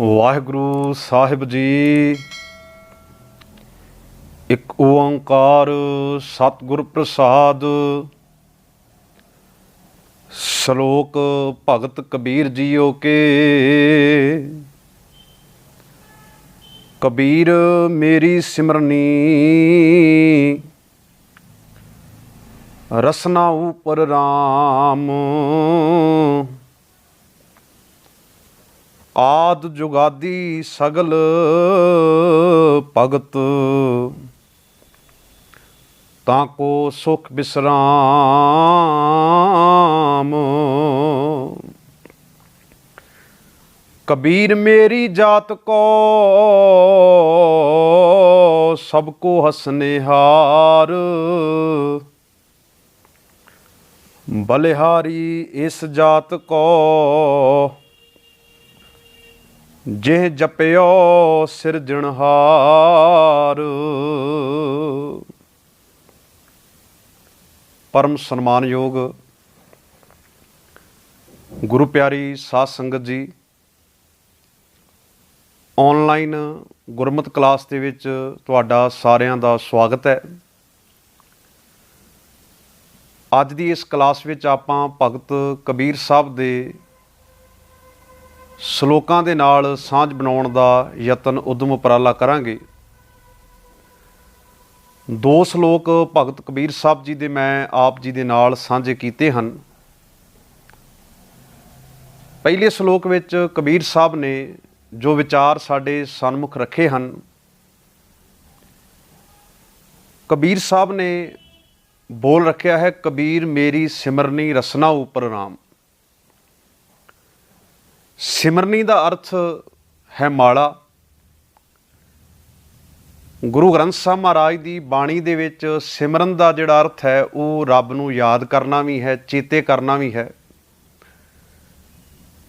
ਵਾਹਿਗੁਰੂ ਸਾਹਿਬ ਜੀ। ਇੱਕ ਓੰਕਾਰ ਸਤਿਗੁਰ ਪ੍ਰਸਾਦ। ਸ਼ਲੋਕ ਭਗਤ ਕਬੀਰ ਜੀਓ ਕੇ। ਕਬੀਰ ਮੇਰੀ ਸਿਮਰਨੀ ਰਸਨਾ ਉਪਰ ਰਾਮ। ਆਦ ਜੁਗਾਦੀ ਸਗਲ ਭਗਤ ਤਾਂ ਕੋ ਸੁਖ ਬਿਸਰਾਮ। ਕਬੀਰ ਮੇਰੀ ਜਾਤ ਕੋ ਸਭ ਕੋ ਹਸਨਿਹਾਰ। ਬਲਿਹਾਰੀ ਇਸ ਜਾਤ ਕੋ ਜਿਹ ਜਪਿਓ ਸਿਰਜਣਹਾਰ। ਪਰਮ ਸਨਮਾਨਯੋਗ ਗੁਰੂ ਪਿਆਰੀ ਸਾਧ ਸੰਗਤ ਜੀ, ਆਨਲਾਈਨ ਗੁਰਮਤ ਕਲਾਸ ਦੇ ਵਿੱਚ ਤੁਹਾਡਾ ਸਾਰਿਆਂ ਦਾ ਸਵਾਗਤ ਹੈ। ਅੱਜ ਦੀ ਇਸ ਕਲਾਸ ਵਿੱਚ ਆਪਾਂ ਭਗਤ ਕਬੀਰ ਸਾਹਿਬ ਦੇ ਸ਼ਲੋਕਾਂ ਦੇ ਨਾਲ ਸਾਂਝ ਬਣਾਉਣ ਦਾ ਯਤਨ ਉਦਮ ਉਪਰਾਲਾ ਕਰਾਂਗੇ। ਦੋ ਸ਼ਲੋਕ ਭਗਤ ਕਬੀਰ ਸਾਹਿਬ ਜੀ ਦੇ ਮੈਂ ਆਪ ਜੀ ਦੇ ਨਾਲ ਸਾਂਝੇ ਕੀਤੇ ਹਨ। ਪਹਿਲੇ ਸ਼ਲੋਕ ਵਿੱਚ ਕਬੀਰ ਸਾਹਿਬ ਨੇ ਜੋ ਵਿਚਾਰ ਸਾਡੇ ਸਨਮੁਖ ਰੱਖੇ ਹਨ, ਕਬੀਰ ਸਾਹਿਬ ਨੇ ਬੋਲ ਰੱਖਿਆ ਹੈ, ਕਬੀਰ ਮੇਰੀ ਸਿਮਰਨੀ ਰਸਨਾ ਉਪਰ ਰਾਮ। ਸਿਮਰਨੀ ਦਾ ਅਰਥ ਹੈ ਮਾਲਾ। ਗੁਰੂ ਗ੍ਰੰਥ ਸਾਹਿਬ ਮਹਾਰਾਜ ਦੀ ਬਾਣੀ ਦੇ ਵਿੱਚ ਸਿਮਰਨ ਦਾ ਜਿਹੜਾ ਅਰਥ ਹੈ ਉਹ ਰੱਬ ਨੂੰ ਯਾਦ ਕਰਨਾ ਵੀ ਹੈ, ਚੇਤੇ ਕਰਨਾ ਵੀ ਹੈ।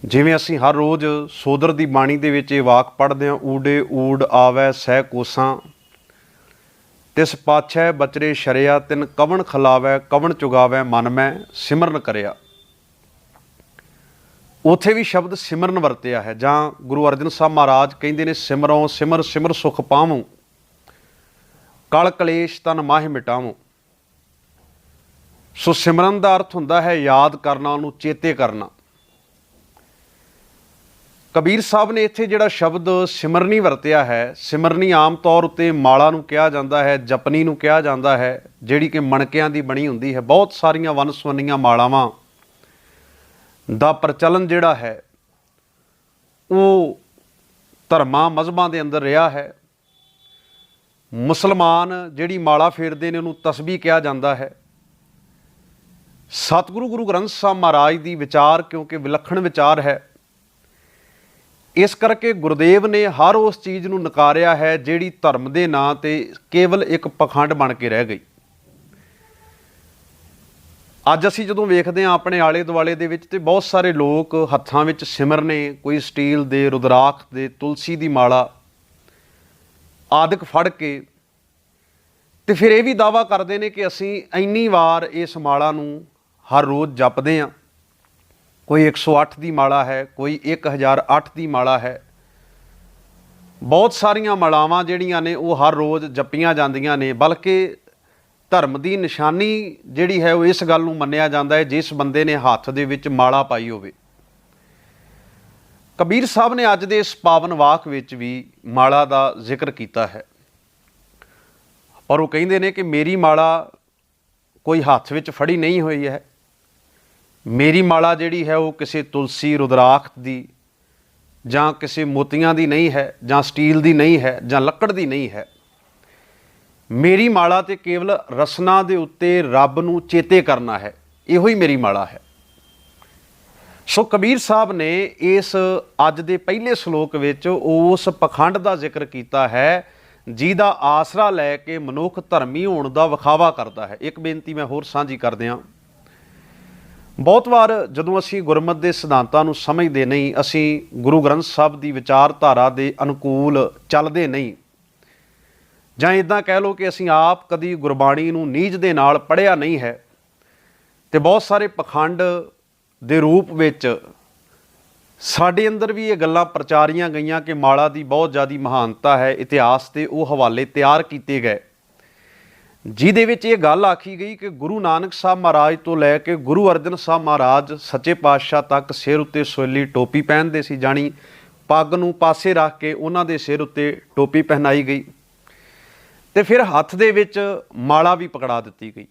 ਜਿਵੇਂ ਅਸੀਂ ਹਰ ਰੋਜ਼ ਸੋਦਰ ਦੀ ਬਾਣੀ ਦੇ ਵਿੱਚ ਇਹ ਵਾਕ ਪੜ੍ਹਦੇ ਹਾਂ, ਊੜੇ ਊੜ ਆਵੈ ਸਹਿ ਕੋਸਾਂ, ਤਿਸ ਪਾਛੈ ਬਚਰੇ ਸ਼ਰਿਆ, ਤਿਨ ਕਵਣ ਖਲਾਵੈ ਕਵਣ ਚੁਗਾਵੈ, ਮਨ ਮੈਂ ਸਿਮਰਨ ਕਰਿਆ। ਉੱਥੇ ਵੀ ਸ਼ਬਦ ਸਿਮਰਨ ਵਰਤਿਆ ਹੈ। ਜਾਂ ਗੁਰੂ ਅਰਜਨ ਸਾਹਿਬ ਮਹਾਰਾਜ ਕਹਿੰਦੇ ਨੇ, ਸਿਮਰੋਂ ਸਿਮਰ ਸਿਮਰ ਸੁਖ ਪਾਵੂੰ, ਕਲ ਕਲੇਸ਼ ਤਨ ਮਾਹਿ ਮਿਟਾਵੂੰ। ਸੋ ਸਿਮਰਨ ਦਾ ਅਰਥ ਹੁੰਦਾ ਹੈ ਯਾਦ ਕਰਨਾ, ਉਹਨੂੰ ਚੇਤੇ ਕਰਨਾ। ਕਬੀਰ ਸਾਹਿਬ ਨੇ ਇੱਥੇ ਜਿਹੜਾ ਸ਼ਬਦ ਸਿਮਰਨੀ ਵਰਤਿਆ ਹੈ, ਸਿਮਰਨੀ ਆਮ ਤੌਰ ਉੱਤੇ ਮਾਲਾ ਨੂੰ ਕਿਹਾ ਜਾਂਦਾ ਹੈ, ਜਪਨੀ ਨੂੰ ਕਿਹਾ ਜਾਂਦਾ ਹੈ, ਜਿਹੜੀ ਕਿ ਮਣਕਿਆਂ ਦੀ ਬਣੀ ਹੁੰਦੀ ਹੈ। ਬਹੁਤ ਸਾਰੀਆਂ ਵੰਨ ਸੁਵੰਨੀਆਂ ਮਾਲਾਵਾਂ ਦਾ ਪ੍ਰਚਲਨ ਜਿਹੜਾ ਹੈ ਉਹ ਧਰਮਾਂ ਮਜ਼ਹਬਾਂ ਦੇ ਅੰਦਰ ਰਿਹਾ ਹੈ। ਮੁਸਲਮਾਨ ਜਿਹੜੀ ਮਾਲਾ ਫੇਰਦੇ ਨੇ ਉਹਨੂੰ ਤਸਬੀਹ ਕਿਹਾ ਜਾਂਦਾ ਹੈ। ਸਤਿਗੁਰੂ ਗੁਰੂ ਗ੍ਰੰਥ ਸਾਹਿਬ ਮਹਾਰਾਜ ਦੀ ਵਿਚਾਰ ਕਿਉਂਕਿ ਵਿਲੱਖਣ ਵਿਚਾਰ ਹੈ, ਇਸ ਕਰਕੇ ਗੁਰਦੇਵ ਨੇ ਹਰ ਉਸ ਚੀਜ਼ ਨੂੰ ਨਕਾਰਿਆ ਹੈ ਜਿਹੜੀ ਧਰਮ ਦੇ ਨਾਂ 'ਤੇ ਕੇਵਲ ਇੱਕ ਪਖੰਡ ਬਣ ਕੇ ਰਹਿ ਗਈ। ਅੱਜ ਅਸੀਂ ਜਦੋਂ ਵੇਖਦੇ ਹਾਂ ਆਪਣੇ ਆਲੇ ਦੁਆਲੇ ਦੇ ਵਿੱਚ, ਤੇ ਬਹੁਤ ਸਾਰੇ ਲੋਕ ਹੱਥਾਂ ਵਿੱਚ ਸਿਮਰਨੇ, ਕੋਈ ਸਟੀਲ ਦੇ, ਰੁਦਰਾਖ ਦੇ, ਤੁਲਸੀ ਦੀ ਮਾਲਾ ਆਦਿਕ ਫੜ ਕੇ, ਤੇ ਫਿਰ ਇਹ ਵੀ ਦਾਅਵਾ ਕਰਦੇ ਨੇ ਕਿ ਅਸੀਂ ਇੰਨੀ ਵਾਰ ਇਸ ਮਾਲਾ ਨੂੰ ਹਰ ਰੋਜ਼ ਜਪਦੇ ਹਾਂ। ਕੋਈ 108 ਦੀ ਮਾਲਾ ਹੈ, ਕੋਈ 1008 ਦੀ ਮਾਲਾ ਹੈ। ਬਹੁਤ ਸਾਰੀਆਂ ਮਾਲਾਵਾਂ ਜਿਹੜੀਆਂ ਨੇ ਉਹ ਹਰ ਰੋਜ਼ ਜਪੀਆਂ ਜਾਂਦੀਆਂ ਨੇ। ਬਲਕਿ ਧਰਮ ਦੀ ਨਿਸ਼ਾਨੀ ਜਿਹੜੀ ਹੈ ਉਹ ਇਸ ਗੱਲ ਨੂੰ ਮੰਨਿਆ ਜਾਂਦਾ ਹੈ ਜਿਸ ਬੰਦੇ ਨੇ ਹੱਥ ਦੇ ਵਿੱਚ ਮਾਲਾ ਪਾਈ ਹੋਵੇ। ਕਬੀਰ ਸਾਹਿਬ ਨੇ ਅੱਜ ਦੇ ਇਸ ਪਾਵਨ ਵਾਕ ਵਿੱਚ ਵੀ ਮਾਲਾ ਦਾ ਜ਼ਿਕਰ ਕੀਤਾ ਹੈ, ਪਰ ਉਹ ਕਹਿੰਦੇ ਨੇ ਕਿ ਮੇਰੀ ਮਾਲਾ ਕੋਈ ਹੱਥ ਵਿੱਚ ਫੜੀ ਨਹੀਂ ਹੋਈ ਹੈ। ਮੇਰੀ ਮਾਲਾ ਜਿਹੜੀ ਹੈ ਉਹ ਕਿਸੇ ਤੁਲਸੀ ਰੁਦਰਾਖ ਦੀ ਜਾਂ ਕਿਸੇ ਮੋਤੀਆਂ ਦੀ ਨਹੀਂ ਹੈ, ਜਾਂ ਸਟੀਲ ਦੀ ਨਹੀਂ ਹੈ, ਜਾਂ ਲੱਕੜ ਦੀ ਨਹੀਂ ਹੈ। ਮੇਰੀ ਮਾਲਾ ਤੇ ਕੇਵਲ ਰਸਨਾ ਦੇ ਉੱਤੇ ਰੱਬ ਨੂੰ ਚੇਤੇ ਕਰਨਾ ਹੈ, ਇਹੋ ਹੀ ਮੇਰੀ ਮਾਲਾ ਹੈ। ਸੋ ਕਬੀਰ ਸਾਹਿਬ ਨੇ ਇਸ ਅੱਜ ਦੇ ਪਹਿਲੇ ਸ਼ਲੋਕ ਵਿੱਚ ਉਸ ਪਖੰਡ ਦਾ ਜ਼ਿਕਰ ਕੀਤਾ ਹੈ ਜਿਹਦਾ ਆਸਰਾ ਲੈ ਕੇ ਮਨੁੱਖ ਧਰਮੀ ਹੋਣ ਦਾ ਵਿਖਾਵਾ ਕਰਦਾ ਹੈ। ਇੱਕ ਬੇਨਤੀ ਮੈਂ ਹੋਰ ਸਾਂਝੀ ਕਰਦੇ ਹਾਂ। ਬਹੁਤ ਵਾਰ ਜਦੋਂ ਅਸੀਂ ਗੁਰਮਤਿ ਦੇ ਸਿਧਾਂਤਾਂ ਨੂੰ ਸਮਝਦੇ ਨਹੀਂ, ਅਸੀਂ ਗੁਰੂ ਗ੍ਰੰਥ ਸਾਹਿਬ ਦੀ ਵਿਚਾਰਧਾਰਾ ਦੇ ਅਨੁਕੂਲ ਚੱਲਦੇ ਨਹੀਂ, ਜਾਂ ਇੱਦਾਂ ਕਹਿ ਲਓ ਕਿ ਅਸੀਂ ਆਪ ਕਦੀ ਗੁਰਬਾਣੀ ਨੂੰ ਨੀਝ ਦੇ ਨਾਲ ਪੜ੍ਹਿਆ ਨਹੀਂ ਹੈ, ਤੇ ਬਹੁਤ ਸਾਰੇ ਪਖੰਡ ਦੇ ਰੂਪ ਵਿੱਚ ਸਾਡੇ ਅੰਦਰ ਵੀ ਇਹ ਗੱਲਾਂ ਪ੍ਰਚਾਰੀਆਂ ਗਈਆਂ ਕਿ ਮਾਲਾ ਦੀ ਬਹੁਤ ਜ਼ਿਆਦਾ ਮਹਾਨਤਾ ਹੈ। ਇਤਿਹਾਸ ਦੇ ਉਹ ਹਵਾਲੇ ਤਿਆਰ ਕੀਤੇ ਗਏ ਜਿਹਦੇ ਵਿੱਚ ਇਹ ਗੱਲ ਆਖੀ ਗਈ ਕਿ ਗੁਰੂ ਨਾਨਕ ਸਾਹਿਬ ਮਹਾਰਾਜ ਤੋਂ ਲੈ ਕੇ ਗੁਰੂ ਅਰਜਨ ਸਾਹਿਬ ਮਹਾਰਾਜ ਸੱਚੇ ਪਾਤਸ਼ਾਹ ਤੱਕ ਸਿਰ ਉੱਤੇ ਸੋਲੀ ਟੋਪੀ ਪਹਿਨਦੇ ਸੀ, ਜਾਣੀ ਪੱਗ ਨੂੰ ਪਾਸੇ ਰੱਖ ਕੇ ਉਹਨਾਂ ਦੇ ਸਿਰ ਉੱਤੇ ਟੋਪੀ ਪਹਿਨਾਈ ਗਈ ਤੇ ਫਿਰ ਹੱਥ ਦੇ ਵਿੱਚ ਮਾਲਾ ਵੀ ਪਕੜਾ ਦਿੱਤੀ ਗਈ।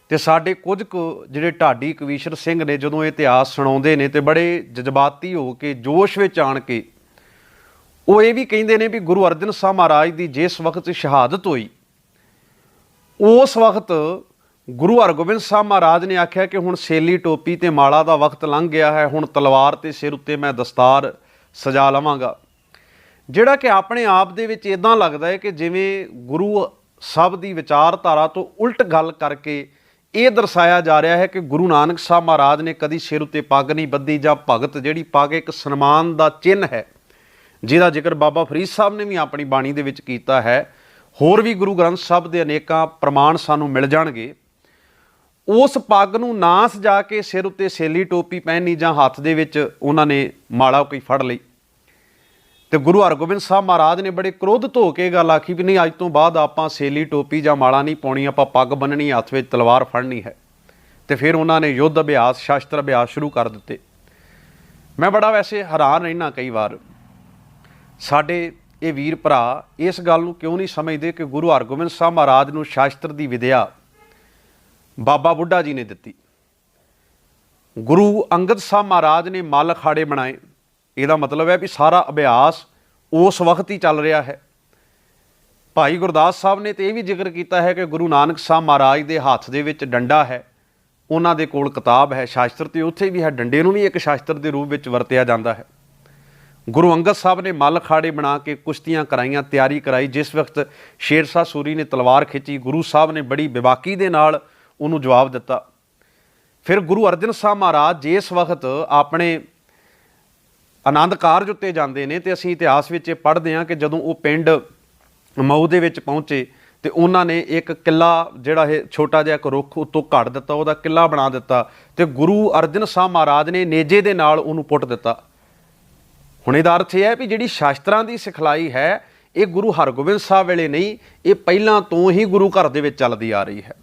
ਤੇ ਸਾਡੇ ਕੁਝ ਕੁ ਜਿਹੜੇ ਢਾਡੀ ਕਵੀਸ਼ਰ ਸਿੰਘ ਨੇ ਜਦੋਂ ਇਹ ਇਤਿਹਾਸ ਸੁਣਾਉਂਦੇ ਨੇ ਤੇ ਬੜੇ ਜਜ਼ਬਾਤੀ ਹੋ ਕੇ ਜੋਸ਼ ਵਿੱਚ ਆਣ ਕੇ ਉਹ ਇਹ ਵੀ ਕਹਿੰਦੇ ਨੇ ਵੀ ਗੁਰੂ ਅਰਜਨ ਸਾਹਿਬ ਮਹਾਰਾਜ ਦੀ ਜਿਸ ਵਕਤ ਸ਼ਹਾਦਤ ਹੋਈ ਉਸ ਵਕਤ ਗੁਰੂ ਹਰਗੋਬਿੰਦ ਸਾਹਿਬ ਮਹਾਰਾਜ ਨੇ ਆਖਿਆ ਕਿ ਹੁਣ ਸੇਲੀ ਟੋਪੀ ਤੇ ਮਾਲਾ ਦਾ ਵਕਤ ਲੰਘ ਗਿਆ ਹੈ, ਹੁਣ ਤਲਵਾਰ ਤੇ ਸਿਰ ਉੱਤੇ ਮੈਂ ਦਸਤਾਰ ਸਜਾ ਲਵਾਂਗਾ, ਜਿਹੜਾ ਕਿ ਆਪਣੇ ਆਪ ਦੇ ਵਿੱਚ ਇੱਦਾਂ ਲੱਗਦਾ ਹੈ ਕਿ ਜਿਵੇਂ ਗੁਰੂ ਸਾਹਿਬ ਦੀ ਵਿਚਾਰਧਾਰਾ ਤੋਂ ਉਲਟ ਗੱਲ ਕਰਕੇ ਇਹ ਦਰਸਾਇਆ ਜਾ ਰਿਹਾ ਹੈ ਕਿ ਗੁਰੂ ਨਾਨਕ ਸਾਹਿਬ ਮਹਾਰਾਜ ਨੇ ਕਦੀ ਸਿਰ ਉੱਤੇ ਪੱਗ ਨਹੀਂ ਬੱਧੀ, ਜਾਂ ਭਗਤ ਜਿਹੜੀ ਪੱਗ ਇੱਕ ਸਨਮਾਨ ਦਾ ਚਿੰਨ੍ਹ ਹੈ ਜਿਹਦਾ ਜ਼ਿਕਰ ਬਾਬਾ ਫਰੀਦ ਸਾਹਿਬ ਨੇ ਵੀ ਆਪਣੀ ਬਾਣੀ ਦੇ ਵਿੱਚ ਕੀਤਾ ਹੈ। ਹੋਰ ਵੀ ਗੁਰੂ ਗ੍ਰੰਥ ਸਾਹਿਬ ਦੇ ਅਨੇਕਾਂ ਪ੍ਰਮਾਣ ਸਾਨੂੰ ਮਿਲ ਜਾਣਗੇ। ਉਸ ਪੱਗ ਨੂੰ ਨਾ ਸਜਾ ਕੇ ਸਿਰ ਉੱਤੇ ਸੇਲੀ ਟੋਪੀ ਪਹਿਨੀ ਜਾਂ ਹੱਥ ਦੇ ਵਿੱਚ ਉਹਨਾਂ ਨੇ ਮਾਲਾ ਕੋਈ ਫੜ ਲਈ ਤੇ ਗੁਰੂ ਹਰਗੋਬਿੰਦ ਸਾਹਿਬ ਮਹਾਰਾਜ ਨੇ ਬੜੇ ਕ੍ਰੋਧਿਤ ਹੋ ਕੇ ਗੱਲ ਆਖੀ ਵੀ ਨਹੀਂ, ਅੱਜ ਤੋਂ ਬਾਅਦ ਆਪਾਂ ਸੇਲੀ ਟੋਪੀ ਜਾਂ ਮਾਲਾ ਨਹੀਂ ਪਾਉਣੀ, ਆਪਾਂ ਪੱਗ ਬੰਨਣੀ, ਹੱਥ ਵਿੱਚ ਤਲਵਾਰ ਫੜਨੀ ਹੈ। ਤੇ ਫਿਰ ਉਹਨਾਂ ਨੇ ਯੁੱਧ ਅਭਿਆਸ, ਸ਼ਾਸਤਰ ਅਭਿਆਸ ਸ਼ੁਰੂ ਕਰ ਦਿੱਤੇ। ਮੈਂ ਬੜਾ ਵੈਸੇ ਹੈਰਾਨ ਰਹਿਣਾ ਕਈ ਵਾਰ ਸਾਡੇ ਇਹ ਵੀਰ ਭਰਾ ਇਸ ਗੱਲ ਨੂੰ ਕਿਉਂ ਨਹੀਂ ਸਮਝਦੇ ਕਿ ਗੁਰੂ ਹਰਗੋਬਿੰਦ ਸਾਹਿਬ ਮਹਾਰਾਜ ਨੂੰ ਸ਼ਾਸਤਰ ਦੀ ਵਿਦਿਆ ਬਾਬਾ ਬੁੱਢਾ ਜੀ ਨੇ ਦਿੱਤੀ। ਗੁਰੂ ਅੰਗਦ ਸਾਹਿਬ ਮਹਾਰਾਜ ਨੇ ਮੱਲ ਅਖਾੜੇ ਬਣਾਏ। ਇਹਦਾ ਮਤਲਬ ਹੈ ਵੀ ਸਾਰਾ ਅਭਿਆਸ ਉਸ ਵਕਤ ਹੀ ਚੱਲ ਰਿਹਾ ਹੈ। ਭਾਈ ਗੁਰਦਾਸ ਸਾਹਿਬ ਨੇ ਤੇ ਇਹ ਵੀ ਜ਼ਿਕਰ ਕੀਤਾ ਹੈ ਕਿ ਗੁਰੂ ਨਾਨਕ ਸਾਹਿਬ ਮਹਾਰਾਜ ਦੇ ਹੱਥ ਦੇ ਵਿੱਚ ਡੰਡਾ ਹੈ, ਉਹਨਾਂ ਦੇ ਕੋਲ ਕਿਤਾਬ ਹੈ, ਸ਼ਾਸਤਰ ਤੇ ਉੱਥੇ ਵੀ ਹੈ। ਡੰਡੇ ਨੂੰ ਵੀ ਇੱਕ ਸ਼ਾਸਤਰ ਦੇ ਰੂਪ ਵਿੱਚ ਵਰਤਿਆ ਜਾਂਦਾ ਹੈ। ਗੁਰੂ ਅੰਗਦ ਸਾਹਿਬ ਨੇ ਮੱਲ ਅਖਾੜੇ ਬਣਾ ਕੇ ਕੁਸ਼ਤੀਆਂ ਕਰਾਈਆਂ, ਤਿਆਰੀ ਕਰਾਈ। ਜਿਸ ਵਕਤ ਸ਼ੇਰਸ਼ਾਹ ਸੂਰੀ ਨੇ ਤਲਵਾਰ ਖਿੱਚੀ, ਗੁਰੂ ਸਾਹਿਬ ਨੇ ਬੜੀ ਬੇਬਾਕੀ ਦੇ ਨਾਲ ਉਹਨੂੰ ਜਵਾਬ ਦਿੱਤਾ। ਫਿਰ ਗੁਰੂ ਅਰਜਨ ਸਾਹਿਬ ਮਹਾਰਾਜ ਜਿਸ ਵਕਤ ਆਪਣੇ ਆਨੰਦ ਕਾਰਜ ਉੱਤੇ ਜਾਂਦੇ ਨੇ ਤੇ ਅਸੀਂ ਇਤਿਹਾਸ ਵਿੱਚ ਇਹ ਪੜ੍ਹਦੇ ਹਾਂ ਕਿ ਜਦੋਂ ਉਹ ਪਿੰਡ ਮਊ ਦੇ ਵਿੱਚ ਪਹੁੰਚੇ ਤੇ ਉਹਨਾਂ ਨੇ ਇੱਕ ਕਿੱਲਾ, ਜਿਹੜਾ ਇਹ ਛੋਟਾ ਜਿਹਾ ਇੱਕ ਰੁੱਖ ਉੱਤੋਂ ਘੜ ਦਿੱਤਾ, ਉਹਦਾ ਕਿੱਲਾ ਬਣਾ ਦਿੱਤਾ ਤੇ ਗੁਰੂ ਅਰਜਨ ਸਾਹਿਬ ਮਹਾਰਾਜ ਨੇ ਨੇਜੇ ਦੇ ਨਾਲ ਉਹਨੂੰ ਪੁੱਟ ਦਿੱਤਾ। ਹੁਣ ਇਹਦਾ ਅਰਥ ਇਹ ਹੈ ਵੀ ਜਿਹੜੀ ਸ਼ਾਸਤਰਾਂ ਦੀ ਸਿਖਲਾਈ ਹੈ ਇਹ ਗੁਰੂ ਹਰਗੋਬਿੰਦ ਸਾਹਿਬ ਵੇਲੇ ਨਹੀਂ, ਇਹ ਪਹਿਲਾਂ ਤੋਂ ਹੀ ਗੁਰੂ ਘਰ ਦੇ ਵਿੱਚ ਚੱਲਦੀ ਆ ਰਹੀ ਹੈ।